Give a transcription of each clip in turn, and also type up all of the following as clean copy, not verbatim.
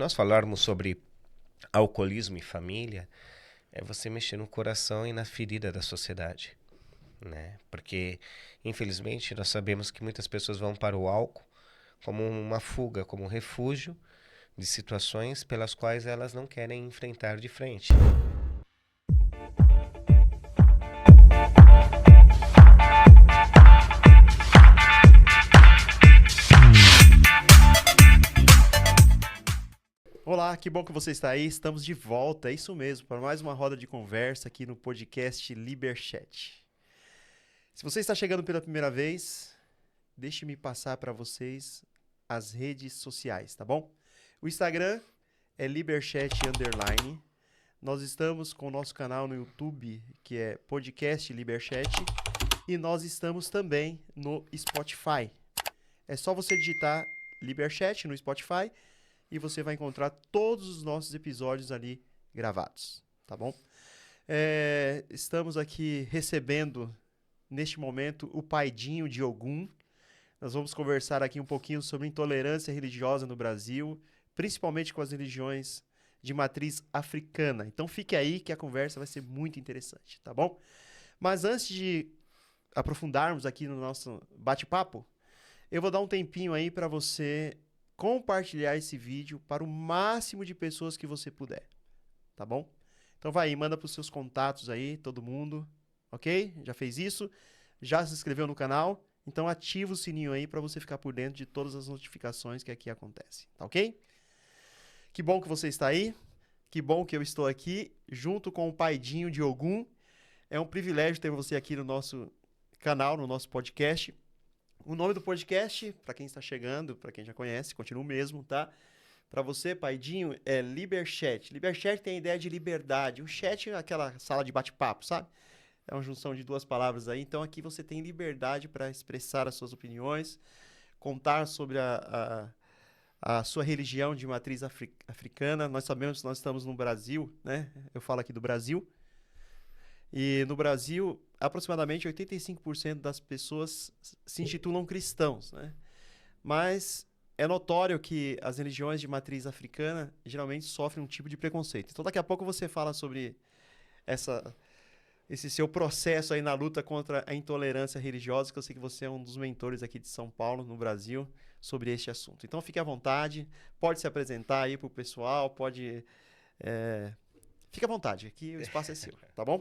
Nós falarmos sobre alcoolismo e família, é você mexer no coração e na ferida da sociedade, né? Porque, infelizmente, nós sabemos que muitas pessoas vão para o álcool como uma fuga, como um refúgio de situações pelas quais elas não querem enfrentar de frente. Olá, que bom que você está aí. Estamos de volta, é isso mesmo, para mais uma roda de conversa aqui no podcast Liberchat. Se você está chegando pela primeira vez, deixe-me passar para vocês as redes sociais, tá bom? O Instagram é Liberchat_. Nós estamos com o nosso canal no YouTube, que é Podcast Liberchat, e nós estamos também no Spotify. É só você digitar Liberchat no Spotify e você vai encontrar todos os nossos episódios ali gravados, tá bom? Estamos aqui recebendo, neste momento, o Paidinho de Ogum. Nós vamos conversar aqui um pouquinho sobre intolerância religiosa no Brasil, principalmente com as religiões de matriz africana. Então fique aí que a conversa vai ser muito interessante, tá bom? Mas antes de aprofundarmos aqui no nosso bate-papo, eu vou dar um tempinho aí para você compartilhar esse vídeo para o máximo de pessoas que você puder, tá bom? Então vai aí, manda para os seus contatos aí, todo mundo, ok? Já fez isso? Já se inscreveu no canal? Então ativa o sininho aí para você ficar por dentro de todas as notificações que aqui acontecem, tá ok? Que bom que você está aí, que bom que eu estou aqui, junto com o Paidinho de Ogum. É um privilégio ter você aqui no nosso canal, no nosso podcast. O nome do podcast, para quem está chegando, para quem já conhece, continua o mesmo, tá? Para você, Paidinho, é Liberchat. Liberchat tem a ideia de liberdade. O chat é aquela sala de bate-papo, sabe? É uma junção de duas palavras aí. Então aqui você tem liberdade para expressar as suas opiniões, contar sobre a sua religião de matriz africana. Nós sabemos que nós estamos no Brasil, né? Eu falo aqui do Brasil. E no Brasil, aproximadamente 85% das pessoas se intitulam cristãos, né? Mas é notório que as religiões de matriz africana geralmente sofrem um tipo de preconceito. Então daqui a pouco você fala sobre esse seu processo aí na luta contra a intolerância religiosa, que eu sei que você é um dos mentores aqui de São Paulo, no Brasil, sobre este assunto. Então fique à vontade, pode se apresentar aí para o pessoal, pode... Fique à vontade, aqui o espaço é seu, tá bom?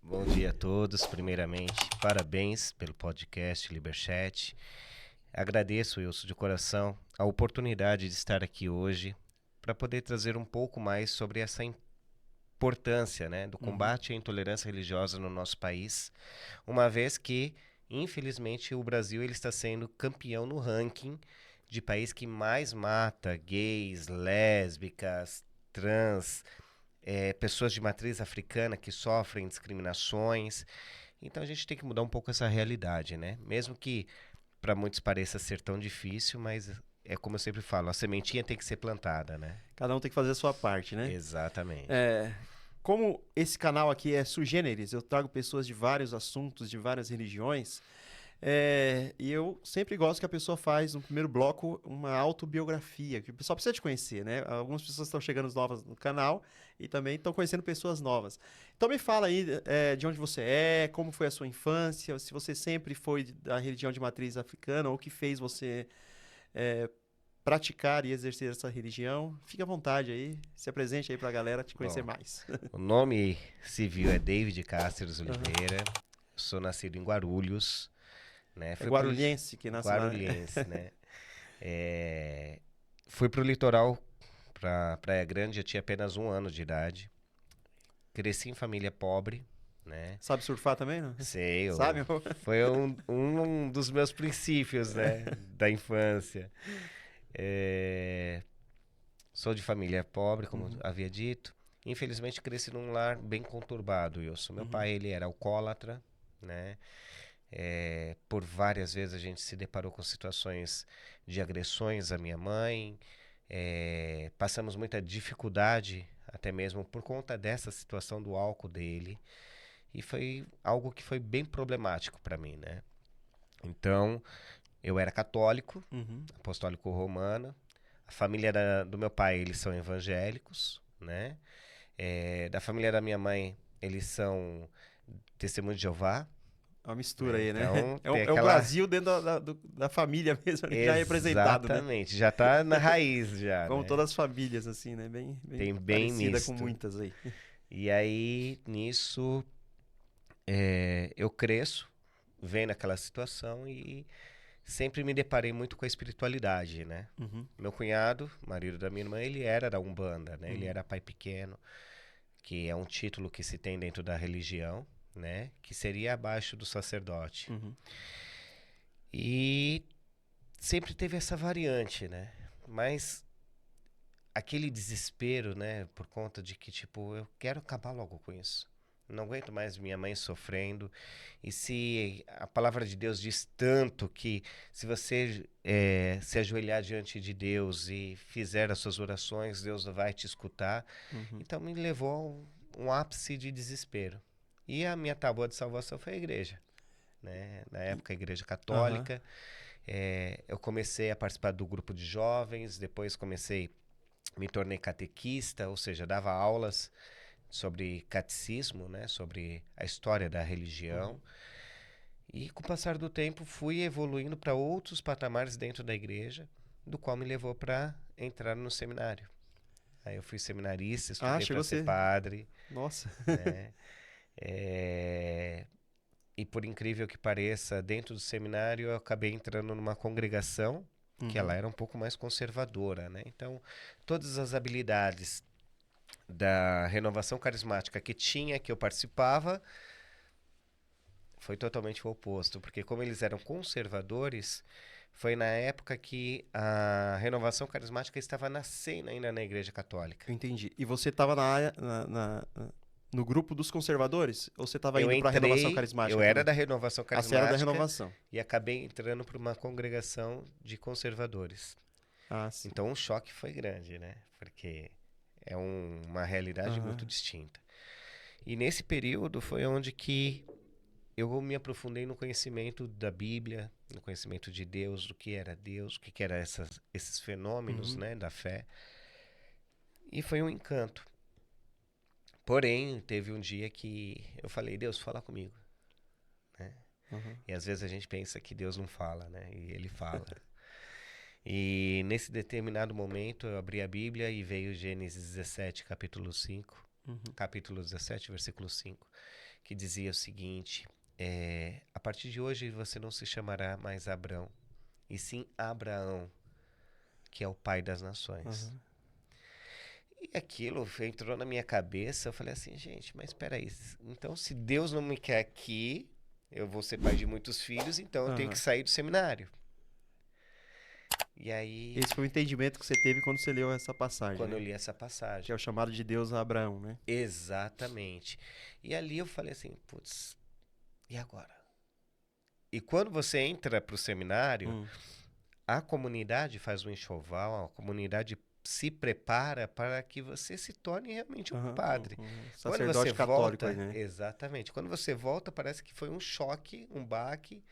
Bom dia a todos. Primeiramente, parabéns pelo podcast Liberchat. Agradeço, Wilson, de coração, a oportunidade de estar aqui hoje para poder trazer um pouco mais sobre essa importância, né, do combate à intolerância religiosa no nosso país, uma vez que, infelizmente, o Brasil ele está sendo campeão no ranking de país que mais mata gays, lésbicas, trans, pessoas de matriz africana que sofrem discriminações. Então a gente tem que mudar um pouco essa realidade, né? Mesmo que para muitos pareça ser tão difícil, mas é como eu sempre falo, a sementinha tem que ser plantada, né? Cada um tem que fazer a sua parte, né? Exatamente. Como esse canal aqui é sui generis, eu trago pessoas de vários assuntos, de várias religiões, e eu sempre gosto que a pessoa faz, no primeiro bloco, uma autobiografia, que o pessoal precisa te conhecer, né? Algumas pessoas estão chegando novas no canal e também estão conhecendo pessoas novas. Então me fala aí de onde você é, como foi a sua infância, se você sempre foi da religião de matriz africana ou o que fez você praticar e exercer essa religião. Fique à vontade aí, se apresente aí pra galera te conhecer mais. O nome civil é David Cáceres Oliveira, sou nascido em Guarulhos, né? É guarulhense que nasce lá. Guarulhense, né? Fui pro litoral, pra Praia Grande, eu tinha apenas 1 ano de idade. Cresci em família pobre, né? Sabe surfar também, não? Sei, Sabe? foi um dos meus princípios, né? Da infância. Sou de família pobre, como havia dito. Infelizmente cresci num lar bem conturbado, Wilson. Meu pai, ele era alcoólatra, né? Por várias vezes a gente se deparou com situações de agressões à minha mãe. Passamos muita dificuldade, até mesmo por conta dessa situação do álcool dele. E foi algo que foi bem problemático para mim, né? Então, eu era católico, apostólico romano. A família do meu pai, eles são evangélicos, né? Da família da minha mãe, eles são testemunhos de Jeová, Uma mistura né? aí, né? Então, tem É o aquela... Brasil dentro da família mesmo, ali, já representado, né? Exatamente, já tá na raiz já, Como né? todas as famílias, assim, né? Bem Tem bem parecida com misto. muitas aí. E aí, nisso, eu cresço, vendo aquela situação e sempre me deparei muito com a espiritualidade, né? Uhum, Meu cunhado, marido da minha irmã, ele era da Umbanda, né? Ele uhum, era pai pequeno, que é um título que se tem dentro da religião, né? Que seria abaixo do sacerdote. uhum. E sempre teve essa variante, né? Mas aquele desespero, né? Por conta de que, tipo, eu quero acabar logo com isso. Não aguento mais minha mãe sofrendo. E se a palavra de Deus diz tanto que se você se ajoelhar diante de Deus e fizer as suas orações, Deus vai te escutar. Uhum. Então me levou a um ápice de desespero. E a minha tábua de salvação foi a igreja, né? Na época, a igreja Aham. católica. Eu comecei a participar do grupo de jovens, depois me tornei catequista, ou seja, dava aulas sobre catecismo, né, sobre a história da religião. Uhum. E com o passar do tempo fui evoluindo para outros patamares dentro da igreja, do qual me levou para entrar no seminário. Aí eu fui seminarista, Ah, estudei chegou para a ser ser. padre, Nossa. né? É, E por incrível que pareça, dentro do seminário eu acabei entrando numa congregação que ela Uhum. era um pouco mais conservadora, né? Então, todas as habilidades da renovação carismática que tinha, que eu participava, foi totalmente o oposto, porque como eles eram conservadores, foi na época que a renovação carismática estava nascendo ainda na Igreja Católica. Eu entendi. E você estava na área, no grupo dos conservadores? Ou você estava Eu indo para a renovação entrei, eu carismática era também? da renovação Ah, você era da carismática renovação. e acabei entrando para uma congregação de conservadores. Ah, sim. Então o choque foi grande, né? Porque é uma realidade muito Aham. distinta. E nesse período foi onde que eu me aprofundei no conhecimento da Bíblia, no conhecimento de Deus, do que era Deus, o que que era esses fenômenos, Uhum. né, da fé. E foi um encanto. Porém, teve um dia que eu falei, Deus, fala comigo, né? Aham. E às vezes a gente pensa que Deus não fala, né? E ele fala. E nesse determinado momento eu abri a Bíblia e veio Gênesis 17, capítulo 5, Uhum. capítulo 17, versículo 5, que dizia o seguinte: a partir de hoje você não se chamará mais Abrão, e sim Abraão, que é o pai das nações. Aham. E aquilo entrou na minha cabeça, eu falei assim, gente, mas espera aí, então se Deus não me quer aqui, eu vou ser pai de muitos filhos, então eu tenho que Aham. sair do seminário. E aí, Esse foi o entendimento que você teve quando você leu essa passagem, quando eu né? li essa Que é passagem, o chamado de Deus a Abraão, né? exatamente. E ali eu falei assim, putz, e agora? E quando você entra para o seminário, Hum. a comunidade faz um enxoval, a comunidade se prepara para que você se torne realmente um Aham. padre. Quando você Sacerdote católico aí, volta, né? exatamente, quando você volta parece que foi um choque, um baque,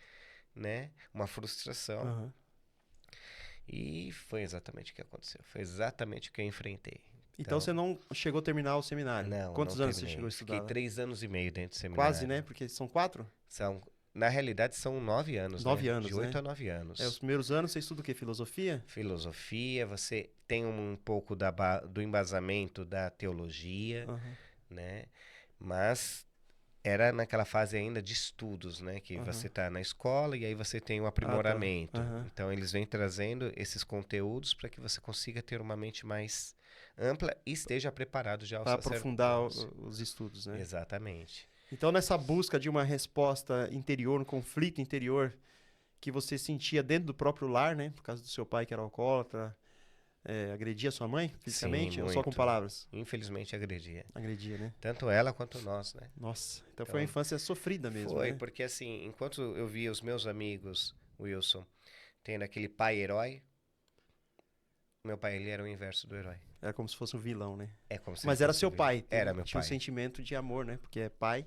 né? Uma frustração. Aham. E foi exatamente o que aconteceu. Foi exatamente o que eu enfrentei. Então Então, você não chegou a terminar o seminário. não Quantos anos você chegou a terminei. Fiquei estudar lá? 3 anos e meio dentro do Quase, seminário. né? Porque são 4? Na realidade, são 9 anos, né? 9 De anos, né? 8 a 9 Os anos. primeiros anos você estuda o quê? Filosofia? Filosofia, você tem um pouco do embasamento da teologia, Aham. né? Mas era naquela fase ainda de estudos, né? Que você Aham. está na escola e aí você tem o Ah, tá. aprimoramento. Aham. Então eles vêm trazendo esses conteúdos para que você consiga ter uma mente mais ampla e esteja preparado já ao Para aprofundar sacerdócio. os estudos, né? Exatamente. Então, nessa busca de uma resposta interior, um conflito interior que você sentia dentro do próprio lar, né? Por causa do seu pai que era alcoólatra, agredia sua mãe Sim, fisicamente ou só com muito. palavras? Infelizmente agredia. Agredia, né? Tanto ela quanto nós, né? Nossa, então foi uma Então, infância sofrida mesmo, foi, né? porque assim, enquanto eu via os meus amigos, Wilson, tendo aquele pai herói, meu pai ele era o inverso do herói. Era como se fosse um vilão, né? É como se ele Mas era fosse seu o vilão. pai, Era meu tinha um pai. sentimento de amor, né? Porque é pai.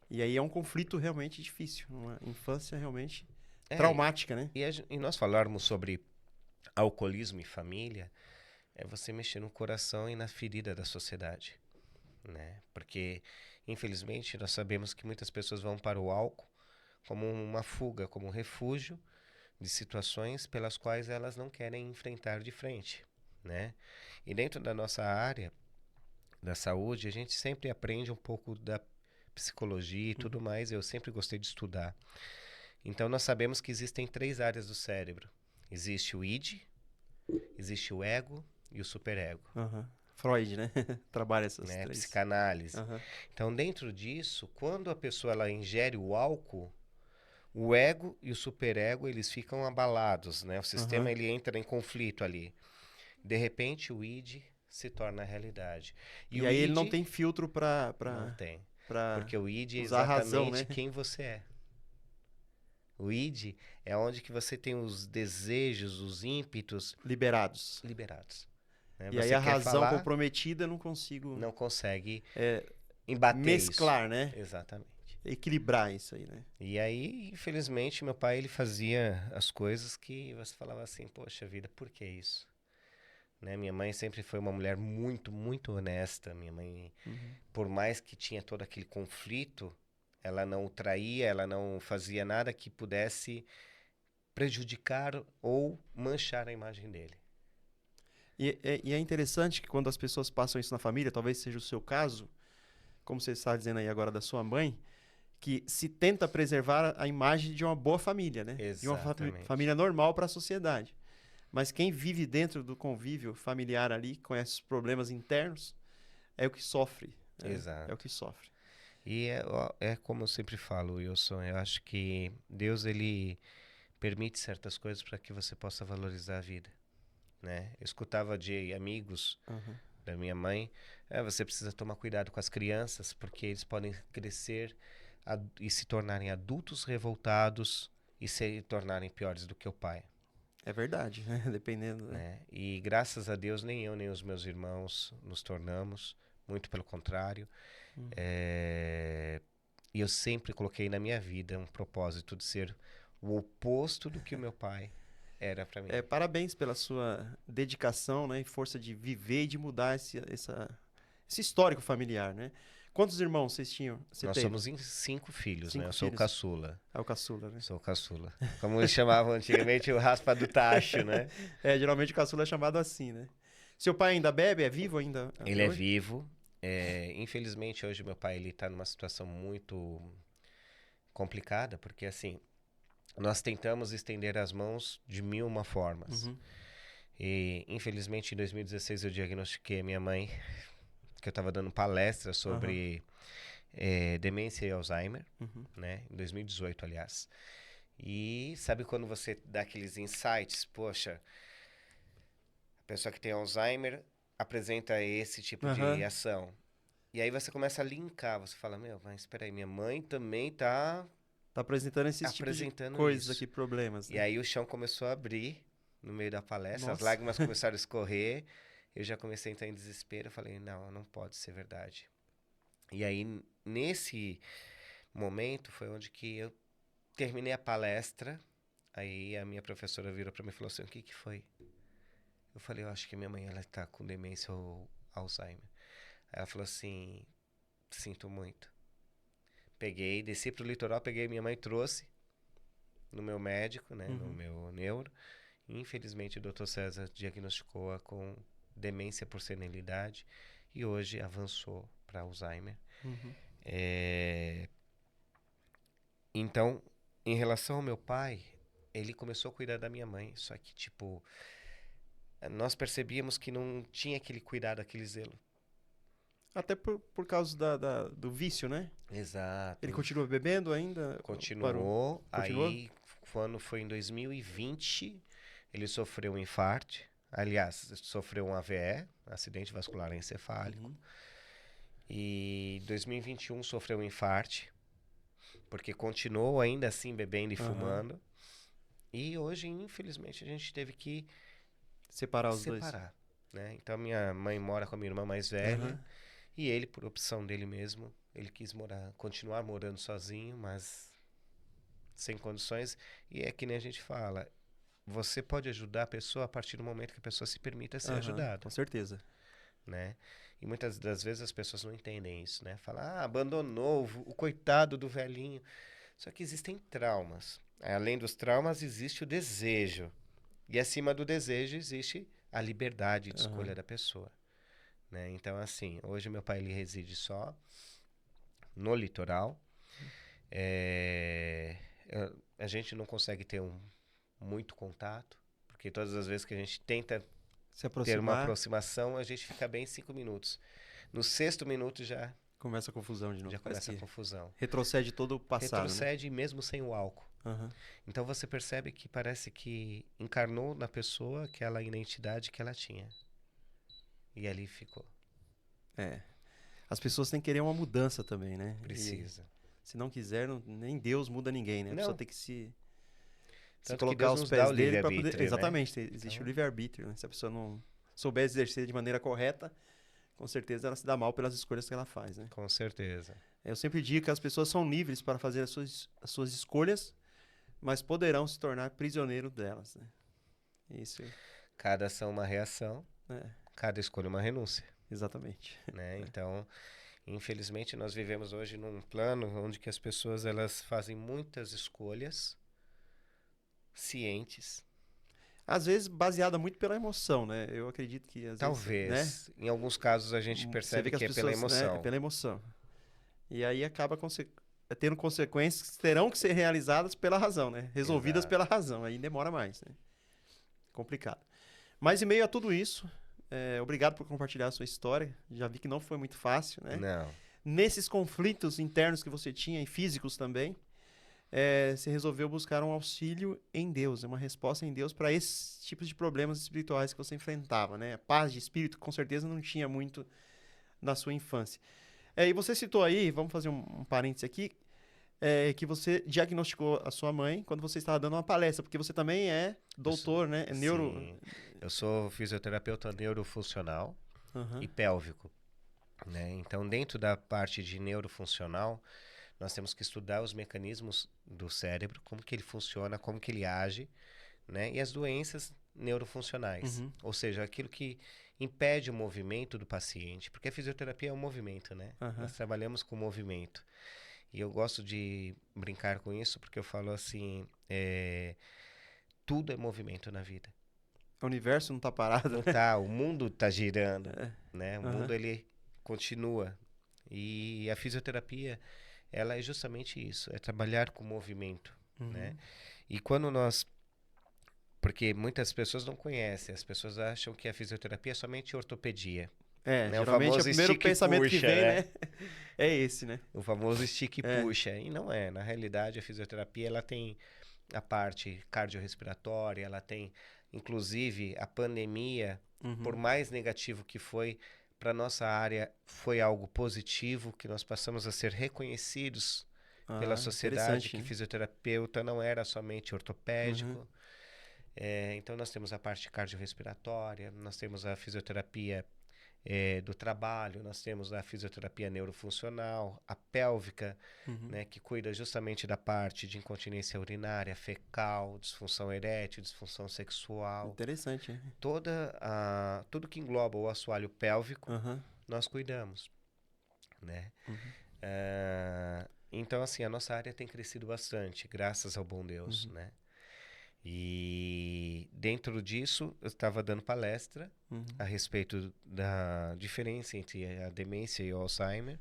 E aí é um conflito realmente difícil, uma infância realmente É, traumática, né? e nós falarmos sobre alcoolismo e família é você mexer no coração e na ferida da sociedade, né? Porque, infelizmente, nós sabemos que muitas pessoas vão para o álcool como uma fuga, como um refúgio de situações pelas quais elas não querem enfrentar de frente, né? E dentro da nossa área da saúde, a gente sempre aprende um pouco da psicologia e tudo mais. Eu sempre gostei de estudar. Então, nós sabemos que existem 3 áreas do cérebro. Existe o id, existe o ego e o superego, Aham. Freud, né? Trabalha essas né? três. Psicanálise. Aham. Então, dentro disso, quando a pessoa ela ingere o álcool, o ego e o superego eles ficam abalados, né? O sistema Aham. ele entra em conflito ali. De repente, o id se torna a realidade. E E o aí ele não id tem filtro pra, não pra, tem, pra porque o id é usar a razão, exatamente né? quem você é. O id é onde que você tem os desejos, os ímpetos Liberados. liberados, né? E aí Você a quer razão falar, comprometida eu não consigo não consegue é, embater isso. mesclar, né? Exatamente. Equilibrar isso aí, né? E aí, infelizmente, meu pai ele fazia as coisas que você falava assim, poxa vida, por que isso? Né? Minha mãe sempre foi uma mulher muito, muito honesta. Minha mãe, Uhum. por mais que tinha todo aquele conflito, ela não o traía, ela não fazia nada que pudesse prejudicar ou manchar a imagem dele. E é interessante que quando as pessoas passam isso na família, talvez seja o seu caso, como você está dizendo aí agora da sua mãe, que se tenta preservar a imagem de uma boa família, né? De uma Exatamente. família normal para a sociedade. Mas quem vive dentro do convívio familiar ali, conhece os problemas internos, é o que sofre, né? É o Exato. que sofre. E é como eu sempre falo, Wilson, eu acho que Deus ele permite certas coisas para que você possa valorizar a vida, né? Eu escutava de amigos Aham. da minha mãe, você precisa tomar cuidado com as crianças porque eles podem crescer e se tornarem adultos revoltados e se tornarem piores do que o pai, É verdade, né? Dependendo, né? né? E graças a Deus nem eu nem os meus irmãos nos tornamos, muito pelo contrário. Hum. E eu sempre coloquei na minha vida um propósito de ser o oposto do que o meu pai era para mim. Parabéns pela sua dedicação, né? E força de viver e de mudar esse histórico familiar, né? Quantos irmãos vocês tinham? Você Nós teve? somos em 5 filhos, né? 5 Eu sou o filhos. caçula. É o caçula, né? Sou o caçula. Como eles chamavam antigamente, o raspa do tacho, né? Geralmente o caçula é chamado assim, né? Seu pai ainda bebe? É vivo ainda Ele até é hoje? vivo. Infelizmente, hoje meu pai ele está numa situação muito complicada, porque assim, nós tentamos estender as mãos de 1000 formas. Uhum, E infelizmente em 2016 eu diagnostiquei a minha mãe, que eu estava dando palestra aham, sobre demência e Alzheimer, uhum. né? Em 2018, aliás. E sabe quando você dá aqueles insights? Poxa, a pessoa que tem Alzheimer apresenta esse tipo de Aham. ação. E aí você começa a linkar, você fala, meu, mas espera aí, minha mãe também tá Tá apresentando esses tipos de apresentando coisas isso. aqui, problemas, E né? aí o chão começou a abrir no meio da palestra, as Nossa. lágrimas começaram a escorrer, eu já comecei a entrar em desespero, eu falei, não, não pode ser verdade. E aí, nesse momento, foi onde que eu terminei a palestra, aí a minha professora virou para mim e falou assim, o que que foi? Eu falei, eu acho que minha mãe, ela tá com demência ou Alzheimer. Aí ela falou assim, sinto muito. Peguei, desci pro litoral, peguei minha mãe, trouxe no meu médico, né, no Uhum, meu neuro. Infelizmente, o Dr. César diagnosticou-a com demência por senilidade e hoje avançou para Alzheimer. uhum. É, Então, em relação ao meu pai, ele começou a cuidar da minha mãe, só que, tipo, nós percebíamos que não tinha aquele cuidado, aquele zelo. Até por causa do vício, né? Ele Exato. continua bebendo ainda? Parou? Continuou, Continuou? aí quando foi em 2020, ele sofreu um infarto, aliás, sofreu um AVE, acidente vascular encefálico, Uhum. e em 2021 sofreu um infarto, porque continuou ainda assim bebendo e Aham. fumando, e hoje, infelizmente, a gente teve que Separar os dois. separar, né? Então minha mãe mora com a minha irmã mais velha, Aham. e ele, por opção dele mesmo, ele quis continuar morando sozinho, mas sem condições. E é que nem a gente fala, você pode ajudar a pessoa a partir do momento que a pessoa se permita ser Aham, ajudada, com certeza. né? E muitas das vezes as pessoas não entendem isso, né? Fala, abandonou o coitado do velhinho. Só que existem traumas. Além dos traumas, existe o desejo. E acima do desejo existe a liberdade de Aham. escolha da pessoa, né? Então, assim, hoje meu pai ele reside só no litoral. É, a gente não consegue ter muito contato, porque todas as vezes que a gente tenta Se ter uma aproximar, aproximação, a gente fica bem 5 minutos. No sexto minuto começa a confusão de novo. já Parece começa a que confusão. retrocede todo o passado, né? Retrocede mesmo sem o álcool. Aham. Então você percebe que parece que encarnou na pessoa aquela identidade que ela tinha. E ali ficou. É. As pessoas têm que querer uma mudança também, né? E Precisa. se não quiser, nem Deus muda ninguém, né? A pessoa Não. tem que se Tanto que colocar Deus aos nos pés dá o dele para poder. livre-arbítrio, né? Exatamente, existe Então- o livre-arbítrio, né? Se a pessoa não souber exercer de maneira correta, com certeza ela se dá mal pelas escolhas que ela faz, né? Com certeza. Eu sempre digo que as pessoas são livres para fazer as suas escolhas, mas poderão se tornar prisioneiros delas, né? Isso, Cada ação uma reação, é, cada escolha uma renúncia, exatamente. né? Então, infelizmente, nós vivemos hoje num plano onde que as pessoas elas fazem muitas escolhas cientes. Às vezes baseada muito pela emoção, né? Eu acredito que às vezes, né? Talvez, em alguns casos a gente Você percebe vê que, as é pela pessoas, né, emoção. é pela emoção. E aí acaba tendo consequências que terão que ser realizadas pela razão, né? Resolvidas Exato. pela razão. Aí demora mais, né? Complicado. Mas em meio a tudo isso, obrigado por compartilhar a sua história. Já vi que não foi muito fácil, né? Não, Nesses conflitos internos que você tinha e físicos também, você resolveu buscar um auxílio em Deus, uma resposta em Deus para esses tipos de problemas espirituais que você enfrentava, né? A paz de espírito, com certeza, não tinha muito na sua infância. E você citou aí, vamos fazer um parênteses aqui, que você diagnosticou a sua mãe quando você estava dando uma palestra, porque você também é doutor, né? É neuro... sim. Eu sou fisioterapeuta neurofuncional Aham. e pélvico, né? Então, dentro da parte de neurofuncional, nós temos que estudar os mecanismos do cérebro, como que ele funciona, como que ele age, né? E as doenças neurofuncionais, Uhum. ou seja, aquilo que impede o movimento do paciente, porque a fisioterapia é um movimento, né? Aham. Nós trabalhamos com movimento. E eu gosto de brincar com isso, porque eu falo assim, tudo é movimento na vida. O universo não está parado, Não né? tá, o mundo tá girando, É. né? O Aham. mundo ele continua. E a fisioterapia, ela é justamente isso, é trabalhar com movimento, Uhum. né? E quando nós, porque muitas pessoas não conhecem, as pessoas acham que a fisioterapia é somente ortopedia, né? O Geralmente é o famoso primeiro estica e pensamento que puxa, vem, né? né? É esse, né? O famoso estica e É. puxa. E não é. Na realidade, a fisioterapia ela tem a parte cardiorrespiratória, ela tem, inclusive, a pandemia, por Uhum. mais negativo que foi, para nossa área foi algo positivo, que nós passamos a ser reconhecidos pela sociedade, Interessante, que né? fisioterapeuta não era somente ortopédico. Uhum. Então, nós temos a parte cardiorrespiratória, nós temos a fisioterapia do trabalho, nós temos a fisioterapia neurofuncional, a pélvica, Uhum. né, que cuida justamente da parte de incontinência urinária, fecal, disfunção erétil, disfunção sexual. Interessante, né? Tudo que engloba o assoalho pélvico, Aham. nós cuidamos, né? Uhum. Então, assim, a nossa área tem crescido bastante, graças ao bom Deus, né? E dentro disso, eu estava dando palestra Uhum. a respeito da diferença entre a demência e o Alzheimer.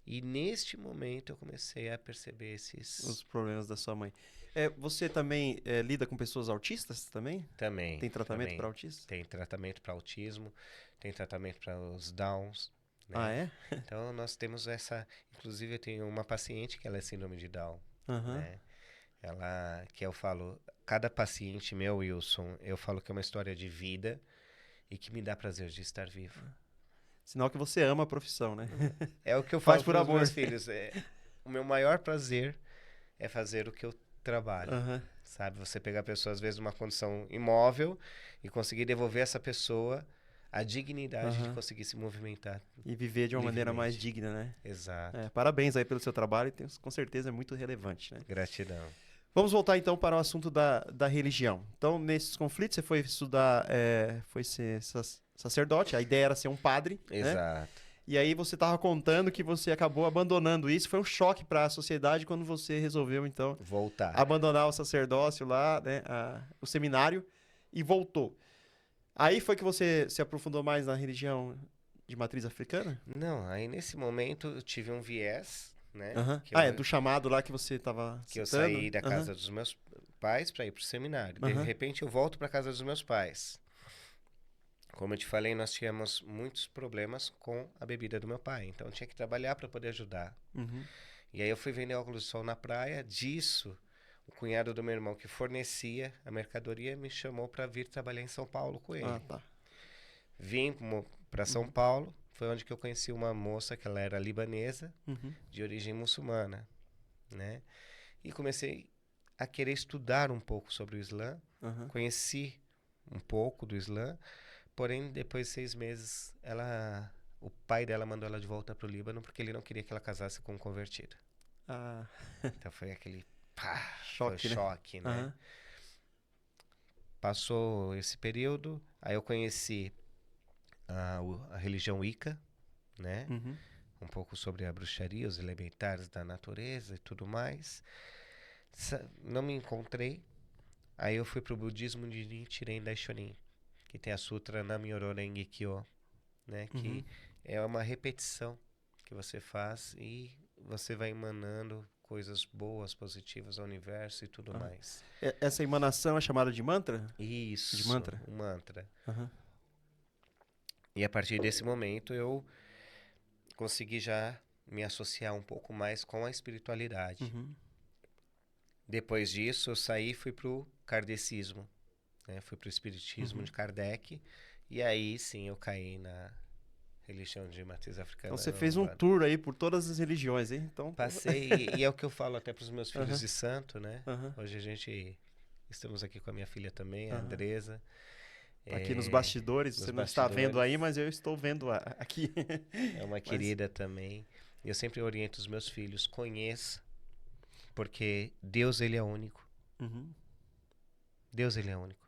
E neste momento eu comecei a perceber Os problemas da sua mãe. Você também lida com pessoas autistas também? Também. Tem tratamento também. para autistas? Tem tratamento para autismo, tem tratamento para os Downs, né? Ah, é? Então nós temos essa. Inclusive eu tenho uma paciente que ela é síndrome de Down, Aham. né? Que eu falo, cada paciente meu, Wilson, eu falo que é uma história de vida e que me dá prazer de estar vivo. Sinal que você ama a profissão, né? É o que eu Faz falo por para os amor. meus filhos. O meu maior prazer é fazer o que eu trabalho. Aham. Sabe? Você pegar a pessoa, às vezes, numa condição imóvel e conseguir devolver a essa pessoa a dignidade de Aham. conseguir se movimentar. E viver de uma maneira mais Livremente. digna, né? Exato. Parabéns aí pelo seu trabalho, com certeza é muito relevante, né? Gratidão. Vamos voltar então para o assunto da religião. Então, nesses conflitos, você foi estudar, foi ser sacerdote, a ideia era ser um padre, né? Exato. E aí você estava contando que você acabou abandonando isso. Foi um choque para a sociedade quando você resolveu, então, Voltar. abandonar o sacerdócio lá, né, o seminário, e voltou. Aí foi que você se aprofundou mais na religião de matriz africana? Não, aí nesse momento eu tive um viés, né? Aham. Que Ah, eu, do chamado lá que você estava que eu citando? saí da Aham. casa dos meus pais para ir pro seminário. De Aham. repente eu volto para casa dos meus pais. Como eu te falei, nós tínhamos muitos problemas com a bebida do meu pai. Então eu tinha que trabalhar para poder ajudar. Uhum. E aí eu fui vender óculos de sol na praia. Disso, o cunhado do meu irmão que fornecia a mercadoria me chamou para vir trabalhar em São Paulo com ele. Ah, tá. Vim para São Paulo. Foi onde que eu conheci uma moça que ela era libanesa, Uhum. de origem muçulmana, né? E comecei a querer estudar um pouco sobre o Islã. Aham. Conheci um pouco do Islã. Porém, depois de 6 meses, o pai dela mandou ela de volta para o Líbano porque ele não queria que ela casasse com um convertido. Ah, Então foi aquele choque, foi né? choque, né? Aham. Passou esse período, aí eu conheci a religião Wicca, né? Uhum. Um pouco sobre a bruxaria, os elementares da natureza e tudo mais. Não me encontrei. Aí eu fui pro budismo de Nichiren Daishonin, que tem a Sutra Nam-myoho Renge-kyo, né? Que Uhum. é uma repetição que você faz e você vai emanando coisas boas, positivas ao universo e tudo mais. Essa emanação é chamada de mantra? Isso, De mantra? um mantra. Aham. E a partir desse momento eu consegui já me associar um pouco mais com a espiritualidade. Uhum. Depois disso, eu saí e fui pro kardecismo, né? Fui pro espiritismo de Kardec. E aí, sim, eu caí na religião de matriz africana. Então você fez um tour aí por todas as religiões, hein? Então, Passei, e é o que eu falo até pros meus filhos Aham. de santo, né? Aham. Hoje estamos aqui com a minha filha também, a Aham. Andresa. Aqui nos bastidores, nos você não está vendo aí, bastidores. mas eu estou vendo aqui. É uma querida também. E eu sempre oriento os meus filhos, conheça, porque Deus, ele é único. Uhum. Deus, ele é único.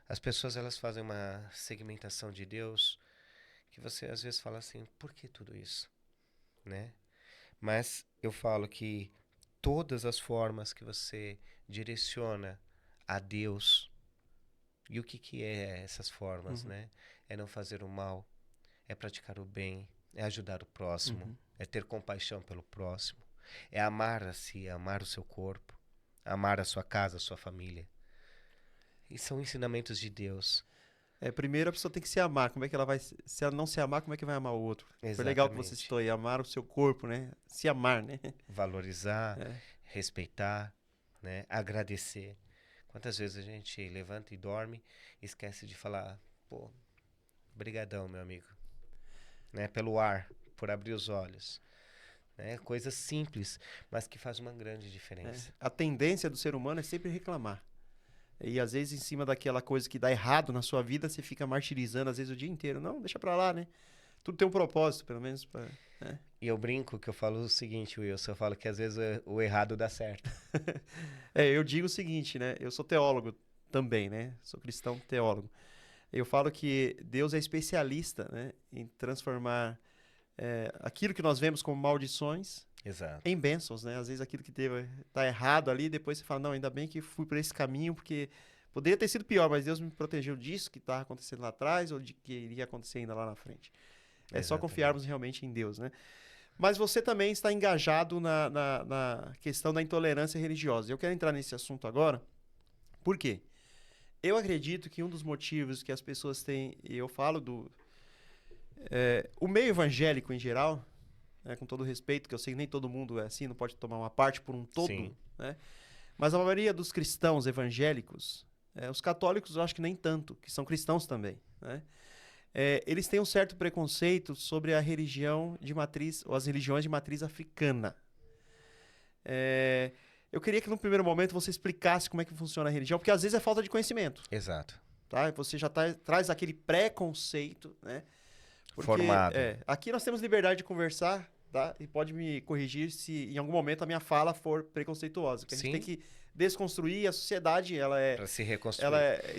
As pessoas, elas fazem uma segmentação de Deus que você às vezes fala assim, por que tudo isso? Né? Mas eu falo que todas as formas que você direciona a Deus, e o que é essas formas, Uhum. né? É não fazer o mal, é praticar o bem, é ajudar o próximo, Uhum. é ter compaixão pelo próximo, é amar a si, amar o seu corpo, amar a sua casa, a sua família. E são ensinamentos de Deus. Primeiro a pessoa tem que se amar. Como é que ela vai. Se ela não se amar, como é que vai amar o outro? Foi legal que você Exatamente. citou aí, amar o seu corpo, né? Se amar, né? Valorizar, É. respeitar, né? Agradecer. Quantas vezes a gente levanta e dorme e esquece de falar, pô, brigadão, meu amigo, né? Pelo ar, por abrir os olhos, né? Coisas simples, mas que faz uma grande diferença. A tendência do ser humano é sempre reclamar. E às vezes em cima daquela coisa que dá errado na sua vida, você fica martirizando às vezes o dia inteiro. Não, deixa pra lá, né? Tudo tem um propósito, pelo menos. E eu brinco que eu falo o seguinte, Wilson, eu falo que às vezes o errado dá certo. Eu digo o seguinte, né? Eu sou teólogo também, né? Sou cristão teólogo. Eu falo que Deus é especialista, né, em transformar aquilo que nós vemos como maldições Exato. em bênçãos, né? Às vezes aquilo que tá errado ali, depois você fala, não, ainda bem que fui por esse caminho, porque poderia ter sido pior, mas Deus me protegeu disso que estava acontecendo lá atrás ou de que iria acontecer ainda lá na frente. É só Exatamente. confiarmos realmente em Deus, né? Mas você também está engajado na questão da intolerância religiosa. Eu quero entrar nesse assunto agora. Por quê? Eu acredito que um dos motivos que as pessoas têm, e eu falo o meio evangélico em geral, né, com todo respeito, que eu sei que nem todo mundo é assim, não pode tomar uma parte por um todo, Sim. né? Mas a maioria dos cristãos evangélicos, os católicos eu acho que nem tanto, que são cristãos também, né? Eles têm um certo preconceito sobre a religião de matriz, ou as religiões de matriz africana. Eu queria que no primeiro momento você explicasse como é que funciona a religião, porque às vezes é falta de conhecimento, Exato. tá? Você já traz aquele preconceito, né? Porque, Formado. aqui nós temos liberdade de conversar, tá? E pode me corrigir se em algum momento a minha fala for preconceituosa. Porque a gente tem que desconstruir, a sociedade, Para se reconstruir. ela é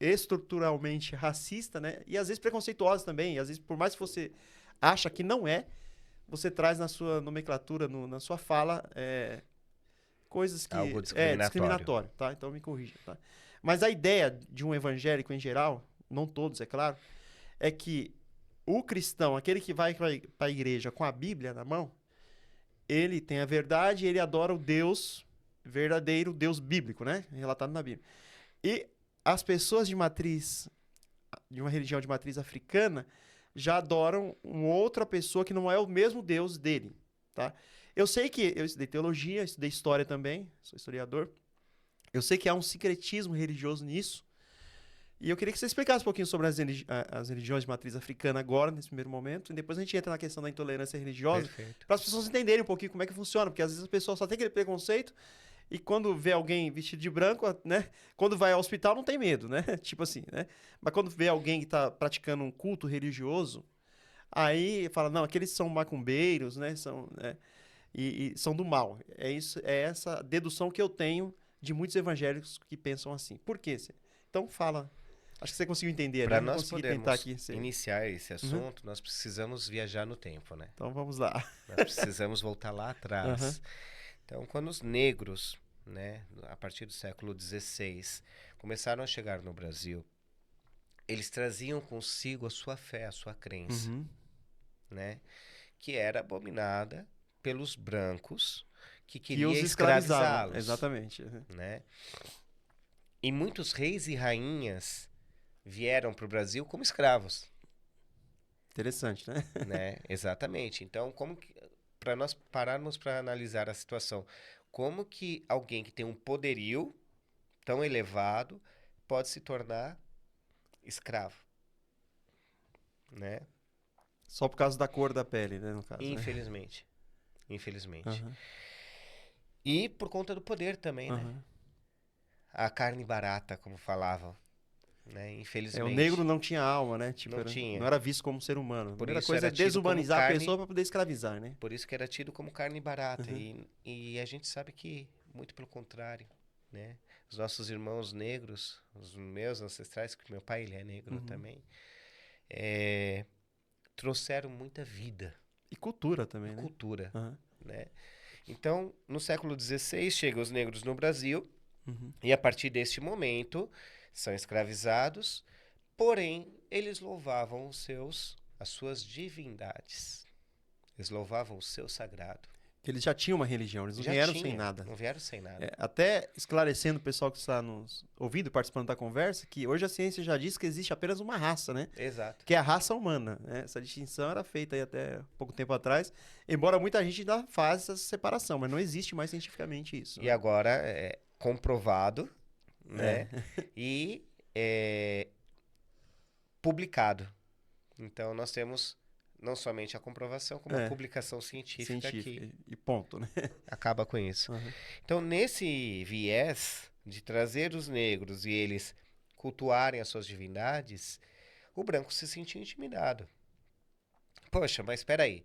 estruturalmente racista, né? E às vezes preconceituosa também. E às vezes, por mais que você acha que não é, você traz na sua nomenclatura, na sua fala, coisas que... Algo discriminatório. Discriminatório, tá? Então me corrija, tá? Mas a ideia de um evangélico em geral, não todos, é claro, é que o cristão, aquele que vai para a igreja com a Bíblia na mão, ele tem a verdade, ele adora o Deus verdadeiro, Deus bíblico, né? Relatado na Bíblia. E as pessoas de uma religião de matriz africana, já adoram uma outra pessoa que não é o mesmo Deus dele, tá? Eu sei que eu estudei teologia, estudei história também, sou historiador. Eu sei que há um sincretismo religioso nisso. E eu queria que você explicasse um pouquinho sobre as religiões de matriz africana agora, nesse primeiro momento, e depois a gente entra na questão da intolerância religiosa, para as pessoas entenderem um pouquinho como é que funciona, porque às vezes a pessoa só tem aquele preconceito e quando vê alguém vestido de branco, né, quando vai ao hospital não tem medo, né, tipo assim, né, mas quando vê alguém que está praticando um culto religioso, aí fala, não, aqueles são macumbeiros, né, e são do mal. É essa dedução que eu tenho de muitos evangélicos que pensam assim. Por quê? Então fala. Acho que você conseguiu entender, Para né? nós podermos iniciar esse assunto, Uhum. nós precisamos viajar no tempo, né? Então vamos lá. Nós precisamos voltar lá atrás. Uhum. Então, quando os negros, né, a partir do século XVI, começaram a chegar no Brasil, eles traziam consigo a sua fé, a sua crença, Uhum. né? Que era abominada pelos brancos que Que queriam os escravizá-los. Exatamente. Uhum. Né? E muitos reis e rainhas vieram para o Brasil como escravos. Interessante, né? Né? Exatamente. Então, para nós pararmos para analisar a situação, como que alguém que tem um poderio tão elevado pode se tornar escravo? Né? Só por causa da cor da pele, né, no caso. Infelizmente. Né? Infelizmente. Uhum. E por conta do poder também, né? A carne barata, como falavam. Né? Infelizmente. O negro não tinha alma, né? Tipo, não era visto como ser humano. A primeira coisa é tido desumanizar a pessoa para poder escravizar, né? Por isso que era tido como carne barata. Uhum. E a gente sabe que, muito pelo contrário, né? Os nossos irmãos negros, os meus ancestrais, que meu pai ele é negro também, trouxeram muita vida. E cultura também, né? Cultura, né? Então, no século XVI, chegam os negros no Brasil, e a partir deste momento, são escravizados, porém, eles louvavam as suas divindades. Eles louvavam o seu sagrado. Eles já tinham uma religião, eles não vieram sem nada. Não vieram sem nada. Até esclarecendo o pessoal que está nos ouvindo, participando da conversa, que hoje a ciência já diz que existe apenas uma raça, né? Exato. Que é a raça humana. Né? Essa distinção era feita aí até pouco tempo atrás, embora muita gente ainda faça essa separação, mas não existe mais cientificamente isso. E agora é comprovado, né? E publicado. Então nós temos não somente a comprovação, como a publicação científica que e ponto, né? acaba com isso. Então, nesse viés de trazer os negros e eles cultuarem as suas divindades, o branco se sentiu intimidado. Poxa, mas espera aí.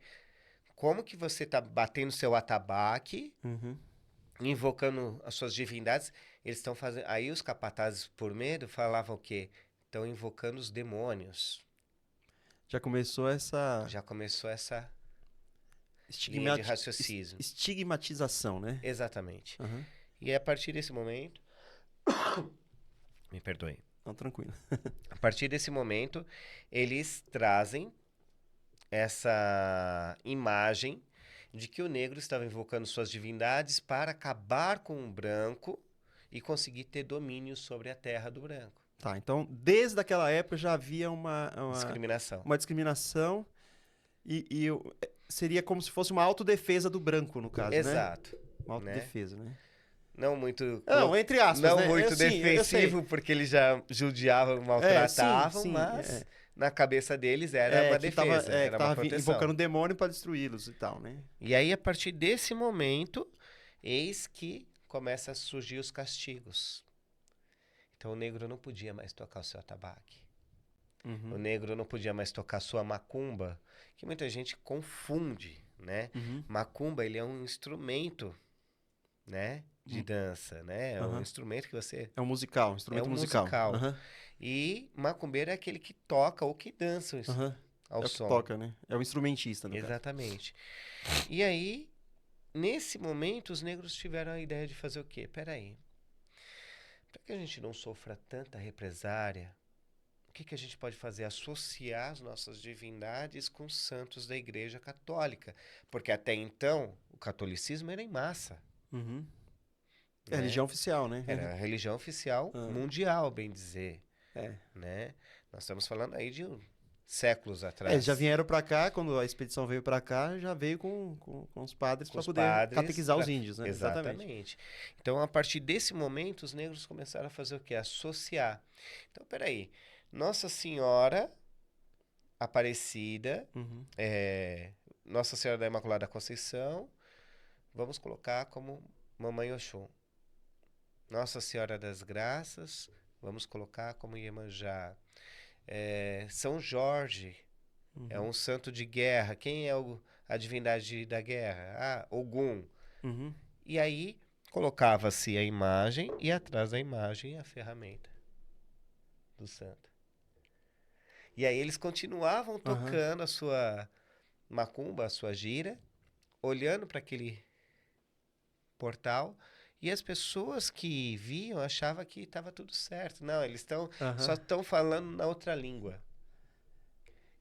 Como que você está batendo seu atabaque, invocando as suas divindades? Eles estão fazendo... Aí os capatazes, por medo, falavam o quê? Estão invocando os demônios. Já começou essa linha de raciocínio. Estigmatização, né? Exatamente. E a partir desse momento... Me perdoe. Não, tranquilo. A partir desse momento, eles trazem essa imagem de que o negro estava invocando suas divindades para acabar com o branco e conseguir ter domínio sobre a terra do branco. Tá, então desde aquela época já havia uma discriminação. Uma discriminação e seria como se fosse uma autodefesa do branco, no caso, Exato. Né? Uma autodefesa, né? Não muito... Não, entre aspas, não né? muito defensivo, porque eles já judiavam, maltratavam, sim, mas na cabeça deles era uma defesa, era uma proteção. Invocando o demônio para destruí-los e tal, né? E aí, a partir desse momento, eis que começa a surgir os castigos. Então, o negro não podia mais tocar o seu atabaque. O negro não podia mais tocar a sua macumba, que muita gente confunde, né? Uhum. Macumba, ele é um instrumento, né? De dança, né? É um instrumento que você... É um musical, um instrumento musical. Aham. E macumbeiro é aquele que toca ou que dança Aham. ao É o que som. toca, né? É o instrumentista, no caso. Exatamente. E aí, nesse momento, os negros tiveram a ideia de fazer o quê? Peraí, para que a gente não sofra tanta represária, o que a gente pode fazer? Associar as nossas divindades com os santos da Igreja Católica. Porque até então, o catolicismo era em massa. Uhum. É a Né? religião oficial, né? Era a religião oficial Ah. mundial, bem dizer. É. Né? Nós estamos falando aí de séculos É, atrás. eles já vieram pra cá, quando a expedição veio pra cá, já veio com os padres Com para os poder padres catequizar os pra- índios, né? Exatamente. Então, a partir desse momento, os negros começaram a fazer o quê? Associar. Então, peraí. Nossa Senhora Aparecida, Uhum. Nossa Senhora da Imaculada Conceição, vamos colocar como Mamãe Oxum. Nossa Senhora das Graças, vamos colocar como Iemanjá. São Jorge, é um santo de guerra. Quem é a divindade da guerra? Ah, Ogum. Uhum. E aí colocava-se a imagem e atrás da imagem a ferramenta do santo. E aí eles continuavam Aham. tocando a sua macumba, a sua gira, olhando para aquele portal, e as pessoas que viam achavam que estava tudo certo. Não, eles só Aham. estão falando na outra língua.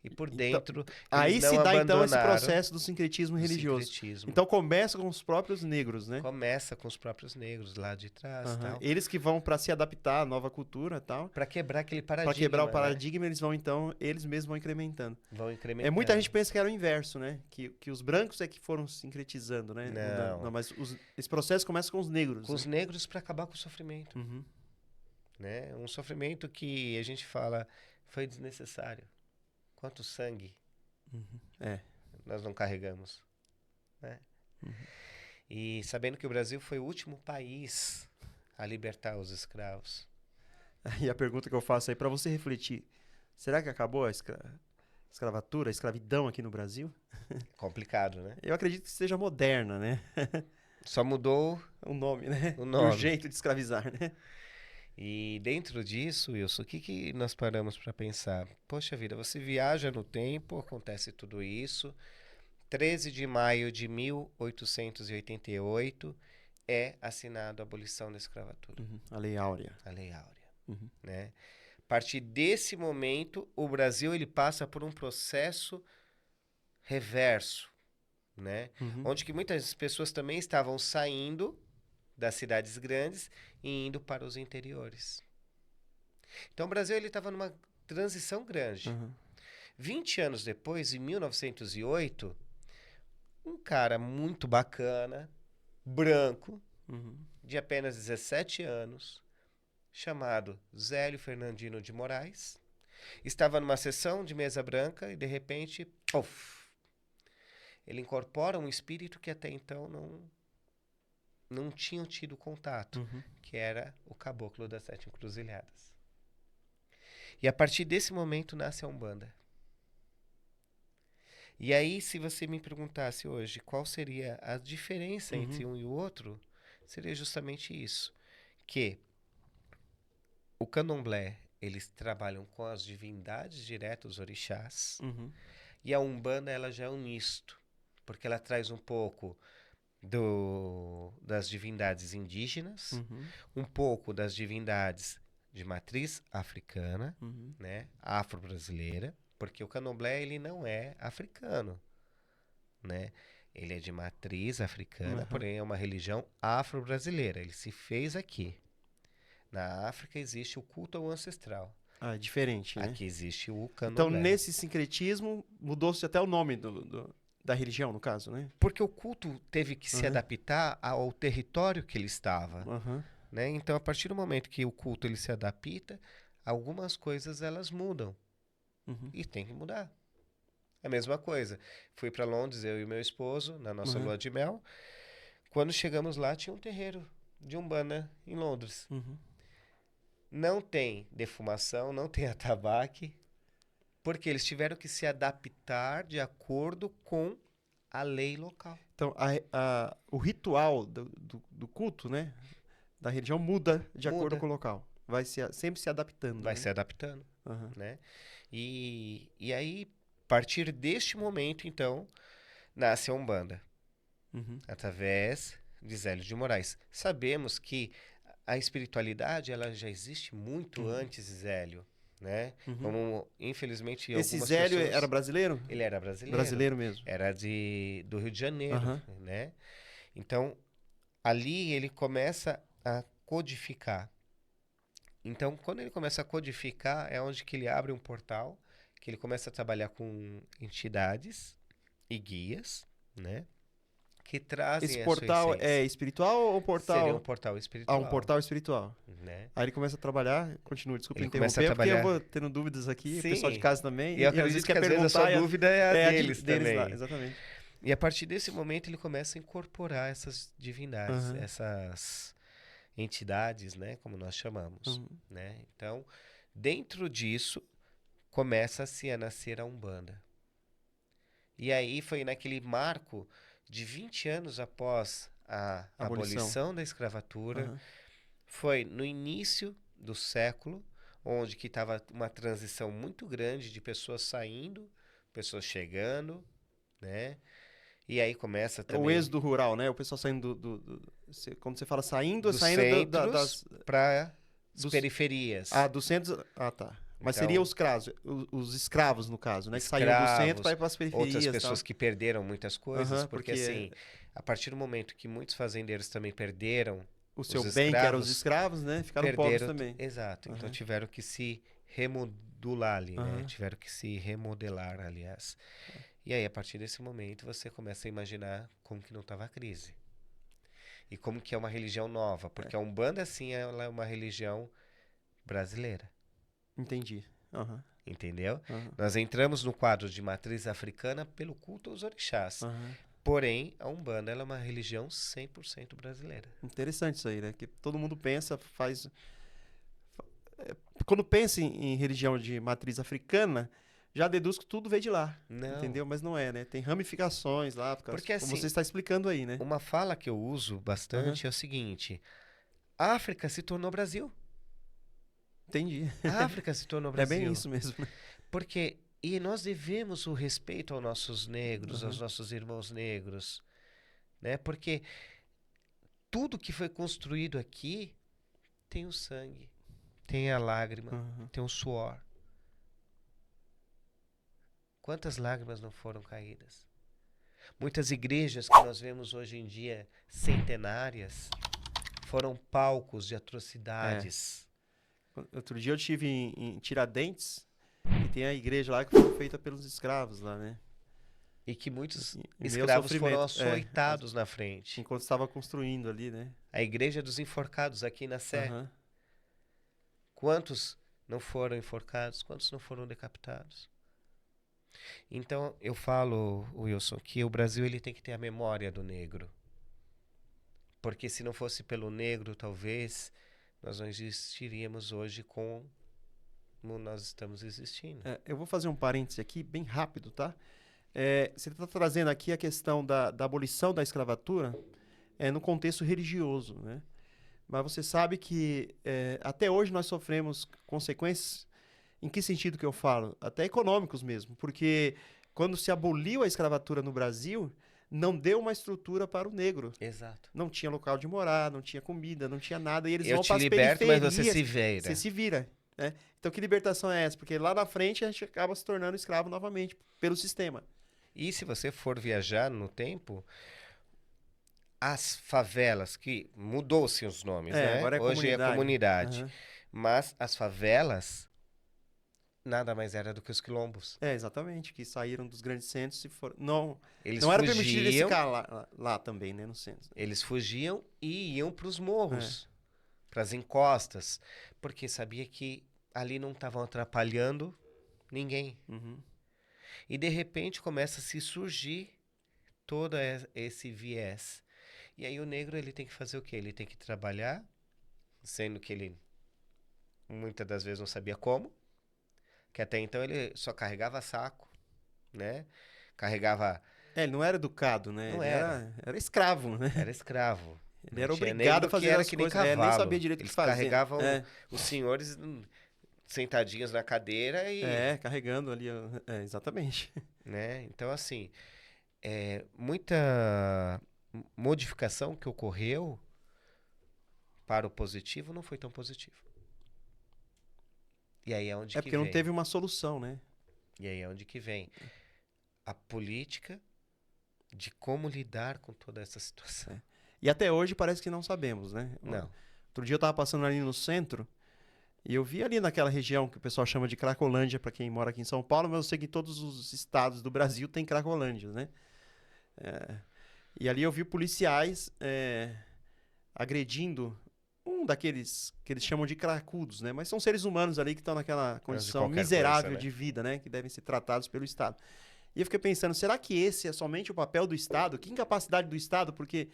E por Então, dentro, eles aí se não dá então esse abandonaram processo do sincretismo o religioso. sincretismo. Então começa com os próprios negros, né? Começa com os próprios negros lá de trás, Aham. tal, Eles que vão para se adaptar à nova cultura, e tal. para quebrar aquele Para quebrar o paradigma, né? paradigma, eles vão então, eles mesmos vão incrementando. Vão incrementando. Muita gente pensa que era o inverso, né? Que os brancos é que foram sincretizando, né? Não. Mas esse processo começa com os negros. Com os né? negros para acabar com o sofrimento, Uhum. né? Um sofrimento que a gente fala foi desnecessário. Quanto sangue É. nós não carregamos, né? E sabendo que o Brasil foi o último país a libertar os escravos. E a pergunta que eu faço aí para você refletir: será que acabou a escravatura, a escravidão aqui no Brasil? Complicado, né? Eu acredito que seja moderna, né? Só mudou O nome, né? o E o nome. jeito de escravizar, né? E dentro disso, Wilson, o que nós paramos para pensar? Poxa vida, você viaja no tempo, acontece tudo isso. 13 de maio de 1888 é assinado a abolição da escravatura, A Lei Áurea. a Lei Áurea, Uhum. né? A partir desse momento, o Brasil ele passa por um processo reverso, né? Uhum. Onde que muitas pessoas também estavam saindo das cidades grandes e indo para os interiores. Então o Brasil ele estava numa transição grande. Uhum. 20 anos depois, em 1908, um cara muito bacana, branco, Uhum. de apenas 17 anos, chamado Zélio Fernandino de Moraes, estava numa sessão de mesa branca e de repente, puff, ele incorpora um espírito que até então não tinham tido contato, Uhum. que era o Caboclo das Sete Encruzilhadas. E a partir desse momento nasce a Umbanda. E aí, se você me perguntasse hoje qual seria a diferença entre um e o outro, seria justamente isso. Que o candomblé, eles trabalham com as divindades diretas, os orixás, Uhum. e a Umbanda, ela já é um misto, porque ela traz um pouco das divindades indígenas, Uhum. um pouco das divindades de matriz africana, Uhum. né, afro-brasileira, porque o candomblé ele não é africano, né? Ele é de matriz africana, Uhum. porém é uma religião afro-brasileira. Ele se fez aqui. Na África existe o culto ao ancestral. Ah, é diferente, né? Aqui existe o Então, candomblé. nesse sincretismo, mudou-se até o nome da religião, no caso, né? Porque o culto teve que se adaptar ao território que ele estava. Uhum. Né? Então, a partir do momento que o culto ele se adapta, algumas coisas elas mudam. Uhum. E tem que mudar. A mesma coisa. Fui para Londres, eu e meu esposo, na nossa lua de mel. Quando chegamos lá, tinha um terreiro de Umbanda em Londres. Uhum. Não tem defumação, não tem atabaque, porque eles tiveram que se adaptar de acordo com a lei local. Então, o ritual do culto, né? Da religião muda de acordo Muda. com o local. Vai sempre se adaptando. Vai né? se adaptando, Aham. né? E aí, a partir deste momento, então, nasce a Umbanda, Uhum. através de Zélio de Moraes. Sabemos que a espiritualidade, ela já existe muito antes de Zélio, né? Uhum. Como, infelizmente, Esse algumas Zélio pessoas... era brasileiro? Ele era brasileiro. Brasileiro mesmo. Era do Rio de Janeiro, Aham. né? Então, ali ele começa a codificar. Então, quando ele começa a codificar, é onde que ele abre um portal, que ele começa a trabalhar com entidades e guias, né? Que trazem Esse a sua portal é essência. espiritual ou portal? Seria um portal espiritual. Um portal espiritual. Né? Aí ele começa a trabalhar, continua, desculpa Ele começa a interromper, porque eu trabalhar- vou tendo dúvidas aqui, o Sim. pessoal de casa também, E eu às vezes acredito quer que às vezes a sua perguntar dúvida é a de- deles lá, também. exatamente. E a partir desse momento ele começa a incorporar essas divindades, Aham. essas entidades, né, como nós chamamos, Uhum. né? Então, dentro disso começa-se a nascer a Umbanda. E aí foi naquele marco de 20 anos após a abolição da escravatura, Aham. foi no início do século, onde que estava uma transição muito grande de pessoas saindo, pessoas chegando, né? E aí começa É o também êxodo rural, né? O pessoal saindo quando você fala saindo, é dos saindo centros para as dos- periferias. dos centros. Ah, tá. Mas Então, seria os escravos, no caso, né? Que saíam do centro para ir para as periferias. outras tal. pessoas que perderam muitas coisas, Aham, porque assim, a partir do momento que muitos fazendeiros também perderam o seu os bem, que eram os escravos, escravos, né? Ficaram pobres perderam, também. exato. Então Aham. tiveram que se remodular ali, né? Aham. Tiveram que se remodelar, aliás. E aí, a partir desse momento, você começa a imaginar como que não estava a crise. E como que é uma religião nova. Porque a Umbanda, assim, ela é uma religião brasileira. Entendi. Aham. Entendeu? Aham. Nós entramos no quadro de matriz africana pelo culto aos orixás. Aham. Porém, a Umbanda ela é uma religião 100% brasileira. Interessante isso aí, né? Que todo mundo pensa, quando pensa em religião de matriz africana, já deduz que tudo veio de lá. Não. Entendeu? Mas não é, né? Tem ramificações lá, Porque, como assim, você está explicando aí, né? uma fala que eu uso bastante é o seguinte: a África se tornou Brasil. Entendi. A África se tornou É Brasil. bem isso mesmo, né? Porque, e nós devemos o respeito aos nossos negros, aos Uhum. nossos irmãos negros, né? Porque tudo que foi construído aqui tem o sangue, tem a lágrima, Uhum. tem o suor. Quantas lágrimas não foram caídas? Muitas igrejas que nós vemos hoje em dia centenárias foram palcos de atrocidades. Outro dia eu estive em Tiradentes e tem a igreja lá que foi feita pelos escravos lá, né? E que muitos Em meio ao escravos foram sofrimento. açoitados na frente. Enquanto estava construindo ali, né? A igreja dos enforcados aqui na Sé. Aham. Quantos não foram enforcados? Quantos não foram decapitados? Então, eu falo, Wilson, que o Brasil ele tem que ter a memória do negro. Porque se não fosse pelo negro, talvez nós não existiríamos hoje como nós estamos existindo. Eu vou fazer um parêntese aqui, bem rápido, tá? Você está trazendo aqui a questão da abolição da escravatura no contexto religioso, né? Mas você sabe que até hoje nós sofremos consequências. Em que sentido que eu falo? Até econômicos mesmo. Porque quando se aboliu a escravatura no Brasil, não deu uma estrutura para o negro. Exato. Não tinha local de morar, não tinha comida, não tinha nada. E eles Eu vão te para as liberto, mas você periferias. se vira. Você se vira. Né? Então, que libertação é essa? Porque lá na frente a gente acaba se tornando escravo novamente pelo sistema. E se você for viajar no tempo, as favelas, que mudou-se os nomes, né? Agora é Hoje é comunidade. Aham. Mas as favelas nada mais era do que os quilombos. Exatamente, que saíram dos grandes centros e foram. Não, Eles não era permitido eles fugiam, ficar lá também, né, no centro. eles fugiam e iam para os morros, para as encostas, porque sabia que ali não estavam atrapalhando ninguém. Uhum. E de repente começa a se surgir todo esse viés. E aí o negro ele tem que fazer o quê? Ele tem que trabalhar, sendo que ele muitas das vezes não sabia como, que até então ele só carregava saco, né? Carregava Ele não era educado, né? Não Ele era. era escravo, né? Era escravo. Ele era Não tinha obrigado negro a fazer que era as que nem coisas, nem cavalo. sabia direito o que Eles fazer. carregavam os senhores sentadinhos na cadeira e... Carregando ali. Exatamente. Né? Então, assim, muita modificação que ocorreu para o positivo não foi tão positivo. E aí é onde que Porque vem. não teve uma solução, né? E aí é onde que vem a política de como lidar com toda essa situação. E até hoje parece que não sabemos, né? Não. Outro dia eu tava passando ali no centro e eu vi ali naquela região que o pessoal chama de Cracolândia, para quem mora aqui em São Paulo, mas eu sei que em todos os estados do Brasil tem Cracolândia, né? E ali eu vi policiais agredindo um daqueles que eles chamam de cracudos, né? Mas são seres humanos ali que estão naquela condição qualquer miserável coisa, né? de vida, né? Que devem ser tratados pelo Estado. E eu fiquei pensando, será que esse é somente o papel do Estado? Que incapacidade do Estado, porque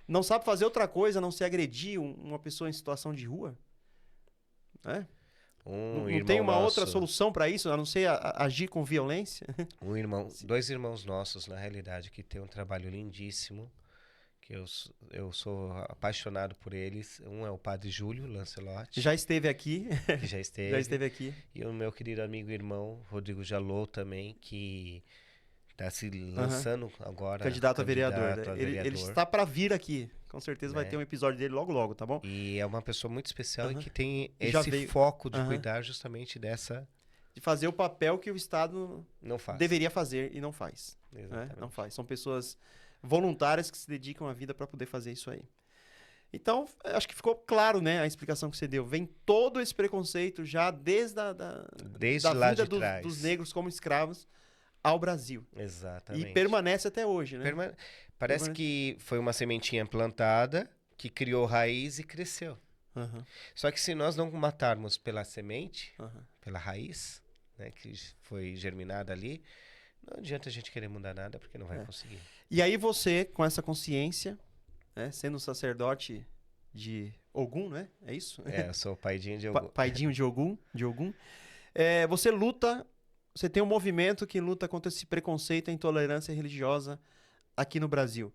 não sabe fazer outra coisa, a não se agredir uma pessoa em situação de rua? Né? Não tem uma outra solução para isso, a não ser agir com violência? Dois irmãos nossos, na realidade, que têm um trabalho lindíssimo, que eu sou apaixonado por eles. Um é o Padre Júlio Lancelotti. Já esteve aqui. Que já esteve. Já esteve aqui. E o meu querido amigo e irmão, Rodrigo Jalot, também, que está se lançando agora. Candidato a vereador. Ele está para vir aqui. Com certeza vai ter um episódio dele logo, logo, tá bom? E é uma pessoa muito especial e que tem esse foco de cuidar justamente dessa... De fazer o papel que o Estado não faz. Deveria fazer e não faz. Exatamente. Né? Não faz. São pessoas voluntárias que se dedicam a vida para poder fazer isso aí. Então, acho que ficou claro, né, a explicação que você deu. Vem todo esse preconceito já desde a lá vinda de trás. dos negros como escravos ao Brasil. Exatamente. E permanece até hoje, né? Parece que foi uma sementinha plantada, que criou raiz e cresceu. Uhum. Só que se nós não matarmos pela semente, pela raiz, né, que foi germinada ali, não adianta a gente querer mudar nada, porque não vai conseguir. E aí você, com essa consciência, né, sendo sacerdote de Ogum, né? É isso? Eu sou o paidinho de Ogum. Paidinho de Ogum. Você luta, você tem um movimento que luta contra esse preconceito e a intolerância religiosa aqui no Brasil.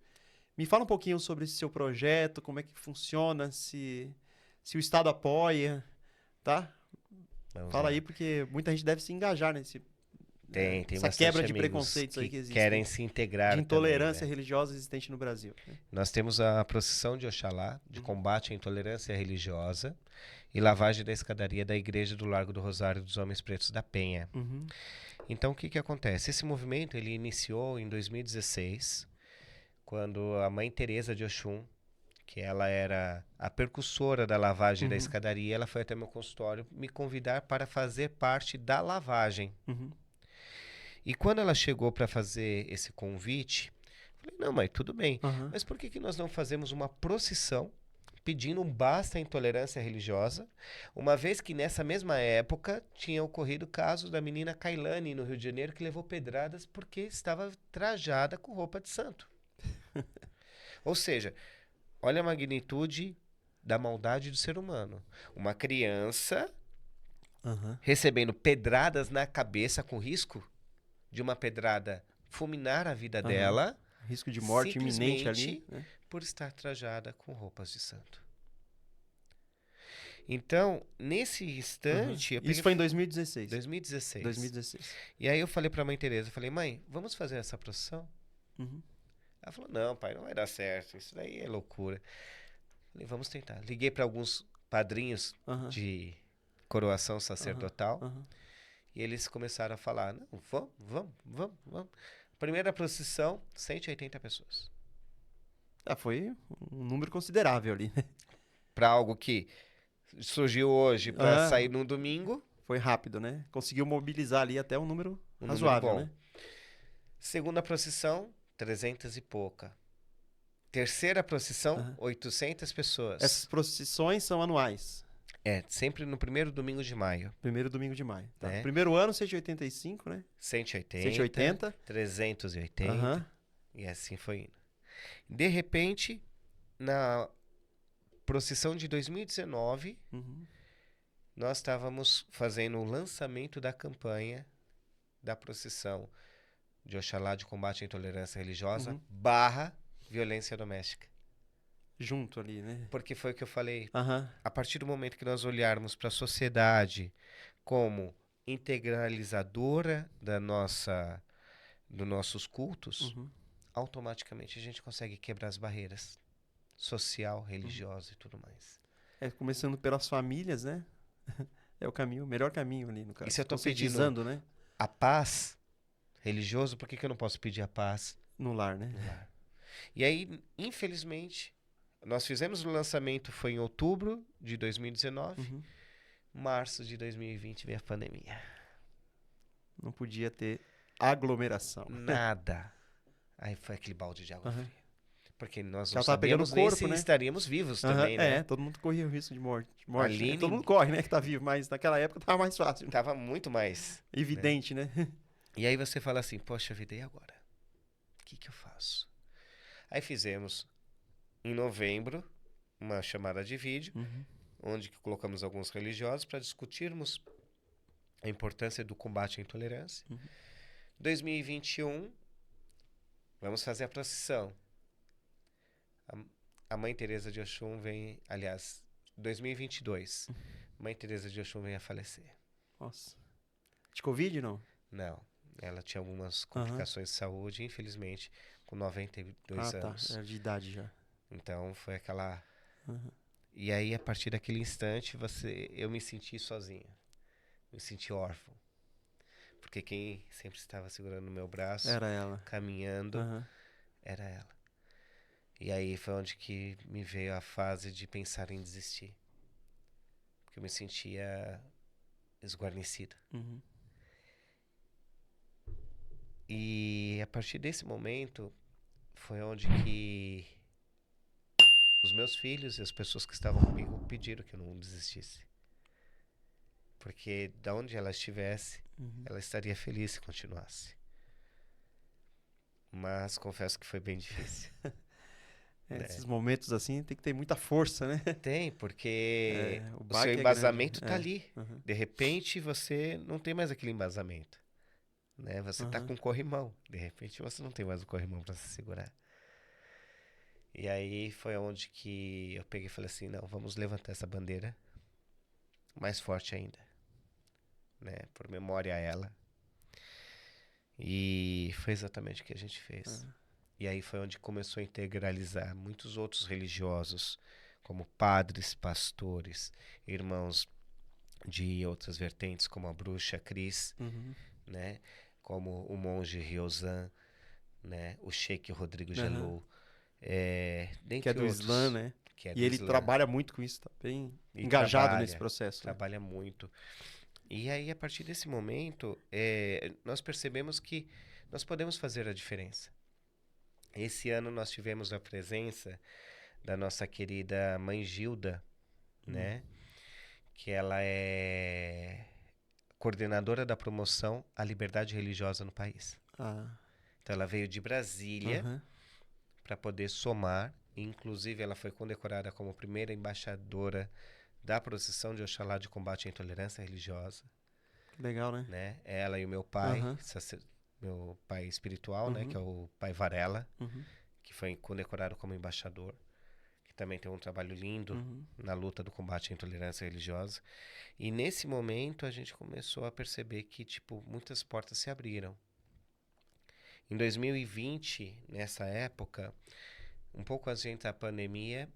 Me fala um pouquinho sobre esse seu projeto, como é que funciona, se o Estado apoia, tá? Fala aí, porque muita gente deve se engajar nesse... Tem essa quebra de preconceitos aí que existe. Querem se integrar. De intolerância também, né? religiosa existente no Brasil. Né? Nós temos a procissão de Oxalá, de combate à intolerância religiosa, e lavagem da escadaria da Igreja do Largo do Rosário dos Homens Pretos da Penha. Então, o que acontece? Esse movimento ele iniciou em 2016, quando a Mãe Teresa de Oxum, que ela era a percussora da lavagem da escadaria, ela foi até meu consultório me convidar para fazer parte da lavagem. E quando ela chegou para fazer esse convite, eu falei, não, mãe, tudo bem, mas por que nós não fazemos uma procissão pedindo um basta à intolerância religiosa, uma vez que nessa mesma época tinha ocorrido o caso da menina Kailane no Rio de Janeiro, que levou pedradas porque estava trajada com roupa de santo. Ou seja, olha a magnitude da maldade do ser humano. Uma criança recebendo pedradas na cabeça com risco de uma pedrada fulminar a vida dela. Risco de morte iminente ali. Né? Por estar trajada com roupas de santo. Então, nesse instante... Isso foi em 2016? 2016. E aí eu falei para a Mãe Teresa, falei, mãe, vamos fazer essa procissão? Ela falou, não, pai, não vai dar certo, isso daí é loucura. Falei, vamos tentar. Liguei para alguns padrinhos de coroação sacerdotal, e eles começaram a falar, não, vamos. Primeira procissão, 180 pessoas. Foi um número considerável ali, né? Para algo que surgiu hoje para sair no domingo. Foi rápido, né? Conseguiu mobilizar ali até um número razoável, número bom. Né? Segunda procissão, 300 e pouca. Terceira procissão, 800 pessoas. Essas procissões são anuais? Sempre no primeiro domingo de maio. Primeiro domingo de maio. Tá. Primeiro ano, 185, né? 180. 380. E assim foi indo. De repente, na procissão de 2019, nós estávamos fazendo o lançamento da campanha da procissão de Oxalá de combate à intolerância religiosa Uhum. / violência doméstica. Junto ali, né? Porque foi o que eu falei. Aham. A partir do momento que nós olharmos para a sociedade como integralizadora dos nossos cultos, Uhum. automaticamente a gente consegue quebrar as barreiras social, Uhum. religiosa e tudo mais. Começando pelas famílias, né? É o caminho, o melhor caminho ali, no E caso. se eu estou pedindo Conscientizando, né? a paz religiosa, por que que eu não posso pedir a paz No lar, né? no lar? E aí, infelizmente, nós fizemos o lançamento, foi em outubro de 2019, Uhum. março de 2020 veio a pandemia. Não podia ter aglomeração. Nada. Aí foi aquele balde de água Aham. fria. Porque nós Que não ela tava pegando sabíamos nem corpo, se né? estaríamos vivos Aham. também, né? Todo mundo corria o risco de morte. Ali Né? Todo mundo corre, né? Que tá vivo, mas naquela época tava mais fácil. tava muito mais, né? Evidente, né? E aí você fala assim, poxa vida, e agora? O que que eu faço? Aí fizemos, em novembro, uma chamada de vídeo, Uhum. onde que colocamos alguns religiosos para discutirmos a importância do combate à intolerância. Uhum. 2021, vamos fazer a procissão. A Mãe Teresa de Oxum vem, aliás, 2022, Mãe Teresa de Oxum vem a falecer. Nossa. De Covid, não? Não, ela tinha algumas Aham. complicações de saúde, infelizmente, com 92 anos. Tá. Era de idade já. Então foi aquela... Aham. E aí, a partir daquele instante, eu me senti sozinho. Me senti órfão. Porque quem sempre estava segurando o meu braço, Era ela. caminhando, Aham. era ela. E aí foi onde que me veio a fase de pensar em desistir. Porque eu me sentia esguarnecido. Uhum. E a partir desse momento, foi onde que os meus filhos e as pessoas que estavam comigo pediram que eu não desistisse. Porque da onde ela estivesse, Uhum. ela estaria feliz se continuasse. Mas confesso que foi bem difícil. Esses momentos assim tem que ter muita força, né? Tem, porque O o baque seu é embasamento grande. tá ali. Uhum. De repente você não tem mais aquele embasamento. Né? Você tá Uhum. com corrimão. De repente você não tem mais o corrimão para se segurar. E aí foi onde que eu peguei e falei assim, não, vamos levantar essa bandeira mais forte ainda. Né? Por memória a ela. E foi exatamente o que a gente fez. Uhum. E aí foi onde começou a integralizar muitos outros religiosos, como padres, pastores, irmãos de outras vertentes, como a bruxa Cris, Uhum. né? Como o monge Ryozan, né? O Sheik Rodrigo Uhum. Jalou, dentre Que é do outros. Islã, né? Que é E do ele Islã. trabalha muito com isso, tá bem E engajado nesse processo. Né? Trabalha muito. E aí, a partir desse momento, nós percebemos que nós podemos fazer a diferença. Esse ano nós tivemos a presença da nossa querida mãe Gilda, né? Que ela é coordenadora da promoção à liberdade religiosa no país. Então ela veio de Brasília Uhum. para poder somar. Inclusive ela foi condecorada como primeira embaixadora da procissão de Oxalá de combate à intolerância religiosa. Legal, né? Né? Ela e o meu pai, Uhum. meu pai espiritual, Uhum. né? Que é o pai Varela, Uhum. que foi condecorado como embaixador. Que também tem um trabalho lindo Uhum. na luta do combate à intolerância religiosa. E nesse momento a gente começou a perceber que, tipo, muitas portas se abriram. Em 2020, nessa época, um pouco antes da pandemia,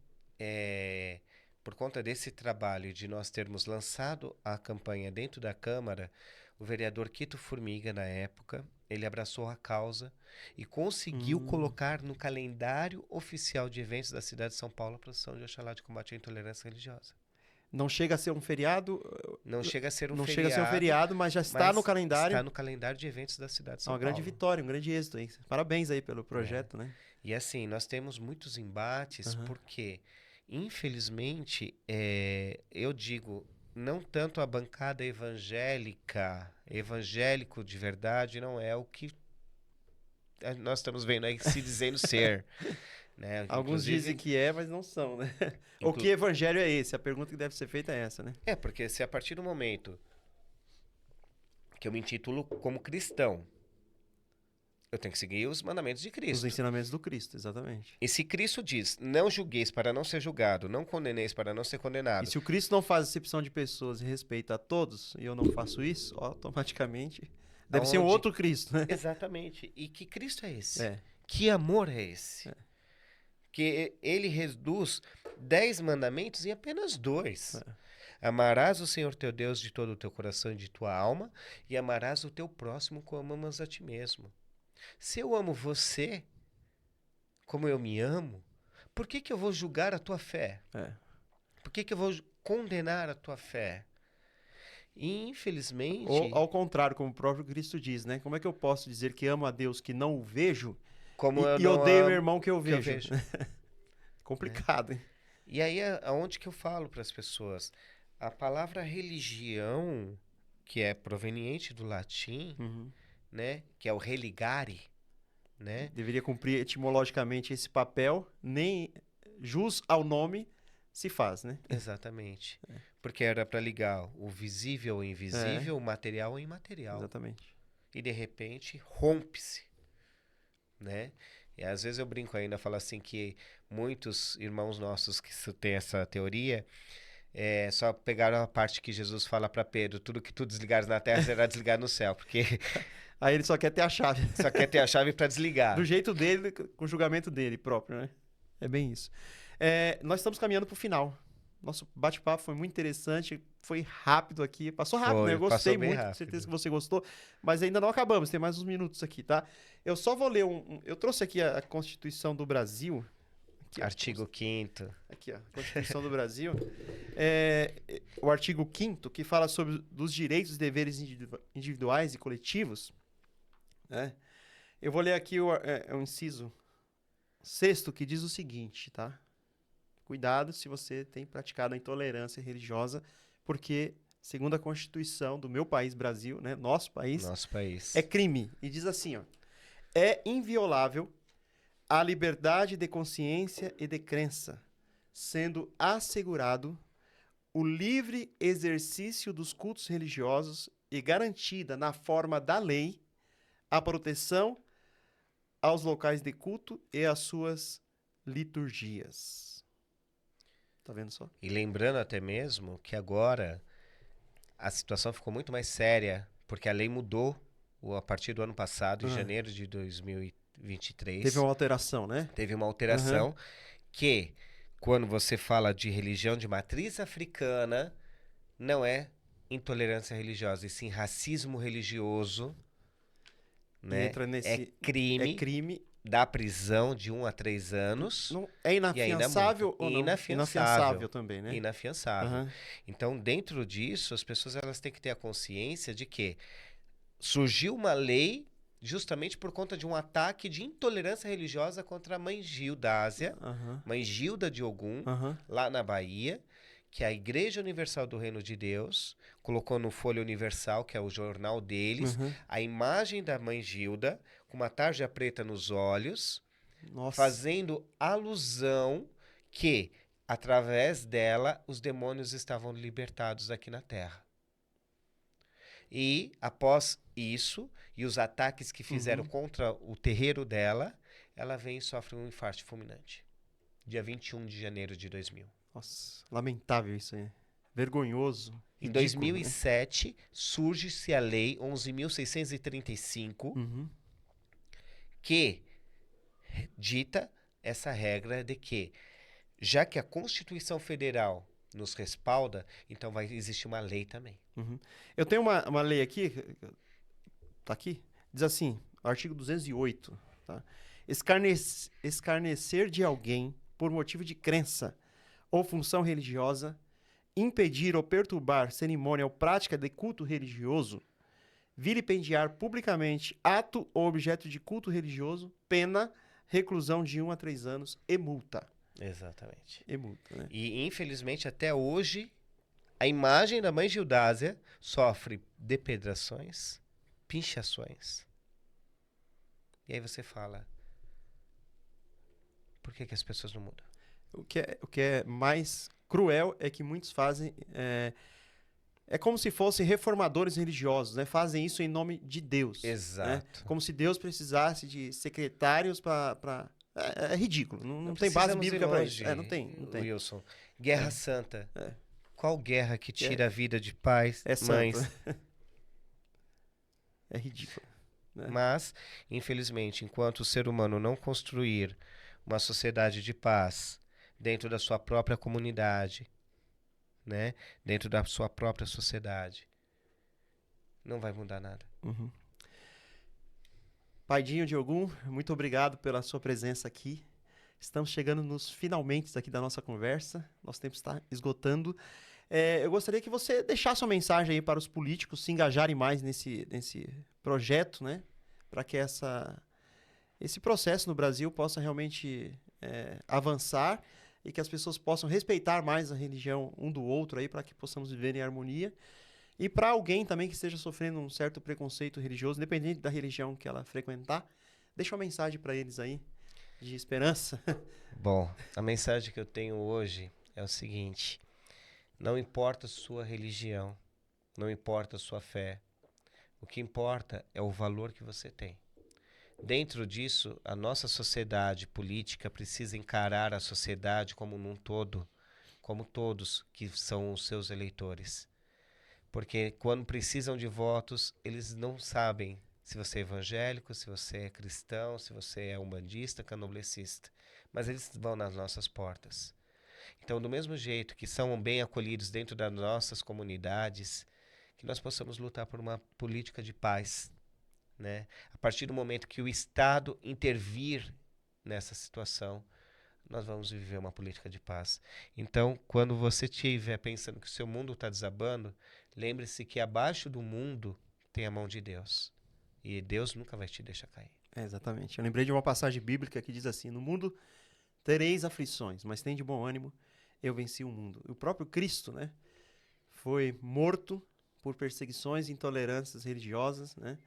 por conta desse trabalho de nós termos lançado a campanha dentro da Câmara, o vereador Quito Formiga, na época, ele abraçou a causa e conseguiu colocar no calendário oficial de eventos da cidade de São Paulo a procissão de Oxalá de combate à intolerância religiosa. Não chega a ser um feriado. Não chega a ser um não feriado. Chega a ser um feriado, mas já está no calendário. Está no calendário de eventos da cidade de São uma Paulo. grande vitória, um grande êxito. Hein? Parabéns aí pelo projeto, né? E assim, nós temos muitos embates porque, infelizmente, eu digo, não tanto a bancada evangélico de verdade, não é o que nós estamos vendo aí se dizendo ser. Né? Alguns dizem que é, mas não são, né? O que evangelho é esse? A pergunta que deve ser feita é essa, né? Porque se a partir do momento que eu me intitulo como cristão Eu tenho que seguir os mandamentos de Os Cristo. ensinamentos do Cristo, exatamente. E se Cristo diz, não julgueis para não ser julgado, não condeneis para não ser E condenado. se o Cristo não faz acepção de pessoas e respeita a todos, e eu não faço isso, automaticamente deve ser um Aonde- outro Cristo, né? Exatamente. E que Cristo é esse? É. Que amor é esse? Que ele reduz 10 mandamentos em apenas 2. É. Amarás o Senhor teu Deus de todo o teu coração e de tua alma, e amarás o teu próximo como amas a ti mesmo. Se eu amo você como eu me amo, por que que eu vou julgar a tua fé? É. Por que que eu vou condenar a tua fé? E, infelizmente, Ou ao contrário, como o próprio Cristo diz, né? Como é que eu posso dizer que amo a Deus que não o vejo como eu e não odeio amo meu irmão que eu que eu vejo? vejo. Complicado, hein? E aí aonde que eu falo para as pessoas? A palavra religião, que é proveniente do latim, Uhum. né, que é o religare, né? Deveria cumprir etimologicamente esse papel, nem jus ao nome se faz, né? Exatamente. Porque era para ligar o visível ao invisível, o material ao imaterial. Exatamente. E de repente rompe-se, né? E às vezes eu brinco ainda, falo assim que muitos irmãos nossos que têm essa teoria só pegaram a parte que Jesus fala para Pedro, tudo que tu desligares na terra será desligado no céu, porque Aí ele só quer ter a chave. só quer ter a chave para Do desligar. jeito dele, com o julgamento dele próprio, né? É bem isso. Nós estamos caminhando para o final. Nosso bate-papo foi muito interessante, foi rápido aqui. Passou rápido, né? Eu Passou gostei bem muito, com rápido. certeza que você gostou. Mas ainda não acabamos, tem mais uns minutos aqui, tá? Eu só vou ler eu trouxe aqui a Constituição do Brasil. Aqui, ó. Artigo 5º. Aqui, ó, Constituição do Brasil. O artigo 5º, que fala sobre os direitos e deveres individuais e coletivos, né? Eu vou ler aqui o inciso 6º, que diz o seguinte, tá? Cuidado se você tem praticado a intolerância religiosa, porque, segundo a Constituição do meu país, Brasil, né, nosso país, Nosso país. é crime. E diz assim, ó, é inviolável a liberdade de consciência e de crença, sendo assegurado o livre exercício dos cultos religiosos e garantida, na forma da lei, a proteção aos locais de culto e às suas liturgias. Tá vendo só? E lembrando até mesmo que agora a situação ficou muito mais séria, porque a lei mudou a partir do ano passado, em janeiro de 2023. Teve uma alteração, né? Teve uma alteração que, quando você fala de religião de matriz africana, não é intolerância religiosa, e sim racismo religioso, né? Entra nesse... É crime, É crime. dá prisão de 1 a 3 anos. Não, é inafiançável ou não? Inafiançável também, né? Inafiançável. Aham. Então, dentro disso, as pessoas elas têm que ter a consciência de que surgiu uma lei justamente por conta de um ataque de intolerância religiosa contra a mãe Gildásia, Aham. mãe Gilda de Ogum, Aham. lá na Bahia, que a Igreja Universal do Reino de Deus colocou no Folha Universal, que é o jornal deles, Uhum. a imagem da mãe Gilda com uma tarja preta nos olhos, Nossa. fazendo alusão que, através dela, os demônios estavam libertados aqui na Terra. E, após isso, e os ataques que fizeram contra o terreiro dela, ela vem e sofre um infarto fulminante. Dia 21 de janeiro de 2000. Nossa, lamentável isso aí. Vergonhoso. Em ridículo, 2007, surge-se a Lei 11.635, Uhum. que dita essa regra de que, já que a Constituição Federal nos respalda, então vai existir uma lei também. Uhum. Eu tenho uma lei aqui, tá aqui, diz assim, artigo 208, tá? Escarnecer de alguém por motivo de crença ou função religiosa, impedir ou perturbar cerimônia ou prática de culto religioso, vilipendiar publicamente ato ou objeto de culto religioso, pena, reclusão de 1 a 3 anos e multa. Exatamente. E multa, né? E, infelizmente, até hoje, a imagem da mãe Gildásia sofre depredações, pinchações. E aí você fala, por que as pessoas não mudam? O que é mais cruel é que muitos fazem É como se fossem reformadores religiosos, né? Fazem isso em nome de Deus. Exato. Né? Como se Deus precisasse de secretários para... É ridículo. Não tem base precisamos ir bíblica para longe, isso. Não tem. Wilson. Guerra Santa. É. Qual guerra que tira a vida de pais, É mães? santo. É ridículo. Né? Mas, infelizmente, enquanto o ser humano não construir uma sociedade de paz dentro da sua própria comunidade, né? Dentro da sua própria sociedade, não vai mudar nada. Uhum. Paidinho de Ogum, muito obrigado pela sua presença aqui. Estamos chegando nos finalmente aqui da nossa conversa. Nosso tempo está esgotando. Eu gostaria que você deixasse uma mensagem aí para os políticos se engajarem mais nesse projeto, né? Para que esse processo no Brasil possa realmente avançar e que as pessoas possam respeitar mais a religião um do outro aí, para que possamos viver em harmonia. E para alguém também que esteja sofrendo um certo preconceito religioso, independente da religião que ela frequentar, deixa uma mensagem para eles aí de esperança. Bom, a mensagem que eu tenho hoje é o seguinte: não importa a sua religião, não importa a sua fé, o que importa é o valor que você tem. Dentro disso, a nossa sociedade política precisa encarar a sociedade como num todo, como todos que são os seus eleitores. Porque quando precisam de votos, eles não sabem se você é evangélico, se você é cristão, se você é umbandista, candomblessista. Mas eles vão nas nossas portas. Então, do mesmo jeito que são bem acolhidos dentro das nossas comunidades, que nós possamos lutar por uma política de paz, né? A partir do momento que o Estado intervir nessa situação, nós vamos viver uma política de paz. Então, quando você estiver pensando que o seu mundo está desabando, lembre-se que abaixo do mundo tem a mão de Deus. E Deus nunca vai te deixar cair. Exatamente. Eu lembrei de uma passagem bíblica que diz assim: no mundo tereis aflições, mas tem de bom ânimo, eu venci o mundo. E o próprio Cristo, né, foi morto por perseguições e intolerâncias religiosas, né?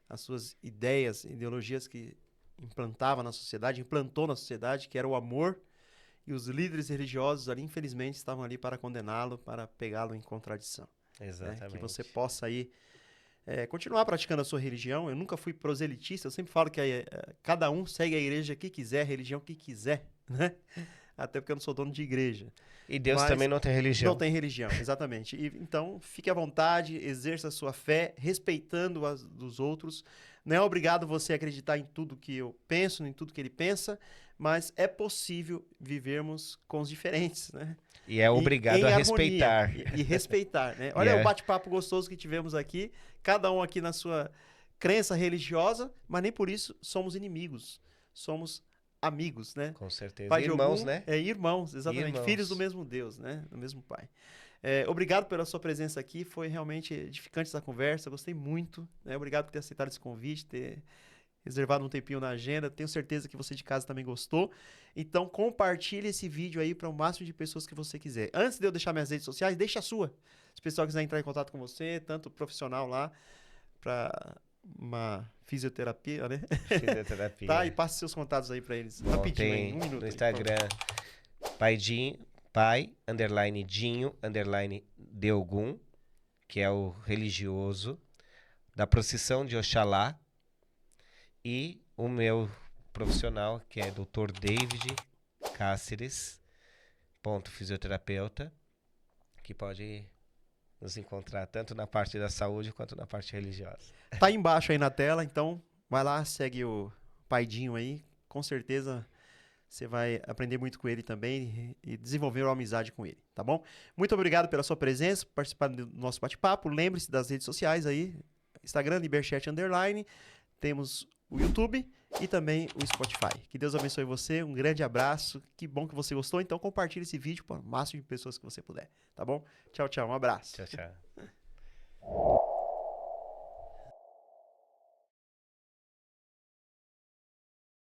As suas ideias, ideologias que implantou na sociedade, que era o amor, e os líderes religiosos ali, infelizmente, estavam ali para condená-lo, para pegá-lo em contradição. Exatamente. Né? Que você possa aí continuar praticando a sua religião. Eu nunca fui proselitista, eu sempre falo que cada um segue a igreja que quiser, a religião que quiser, né? Até porque eu não sou dono de igreja. E Deus também não tem religião. Não tem religião, exatamente. Então, fique à vontade, exerça a sua fé, respeitando as dos outros. Não é obrigado você a acreditar em tudo que eu penso, em tudo que ele pensa, mas é possível vivermos com os diferentes, né? E é obrigado a respeitar. E respeitar, né? Olha o bate-papo gostoso que tivemos aqui, cada um aqui na sua crença religiosa, mas nem por isso somos inimigos. Somos amigos, né? Com certeza. Pai Irmãos, Ogum, né? Irmãos, exatamente. Irmãos. Filhos do mesmo Deus, né? Do mesmo Pai. Obrigado pela sua presença aqui. Foi realmente edificante essa conversa. Gostei muito. Né? Obrigado por ter aceitado esse convite, ter reservado um tempinho na agenda. Tenho certeza que você de casa também gostou. Então, compartilhe esse vídeo aí para o máximo de pessoas que você quiser. Antes de eu deixar minhas redes sociais, deixa a sua. Se o pessoal quiser entrar em contato com você, tanto profissional lá, para uma fisioterapia, né? Fisioterapia. Tá, e passe seus contatos aí para eles. Bom, Rapidinho, tem um minuto. no aí, Instagram, pai_dinho_ de Ogum, que é o religioso, da procissão de Oxalá, e o meu profissional, que é Dr. David Cáceres, fisioterapeuta, que pode nos encontrar tanto na parte da saúde quanto na parte religiosa. Tá aí embaixo aí na tela, então vai lá, segue o Paidinho aí, com certeza você vai aprender muito com ele também e desenvolver uma amizade com ele, tá bom? Muito obrigado pela sua presença, por participar do nosso bate-papo. Lembre-se das redes sociais aí, Instagram, Liberchat_, temos o YouTube e também o Spotify. Que Deus abençoe você, um grande abraço, que bom que você gostou, então compartilhe esse vídeo para o máximo de pessoas que você puder, tá bom? Tchau, tchau, um abraço. Tchau, tchau.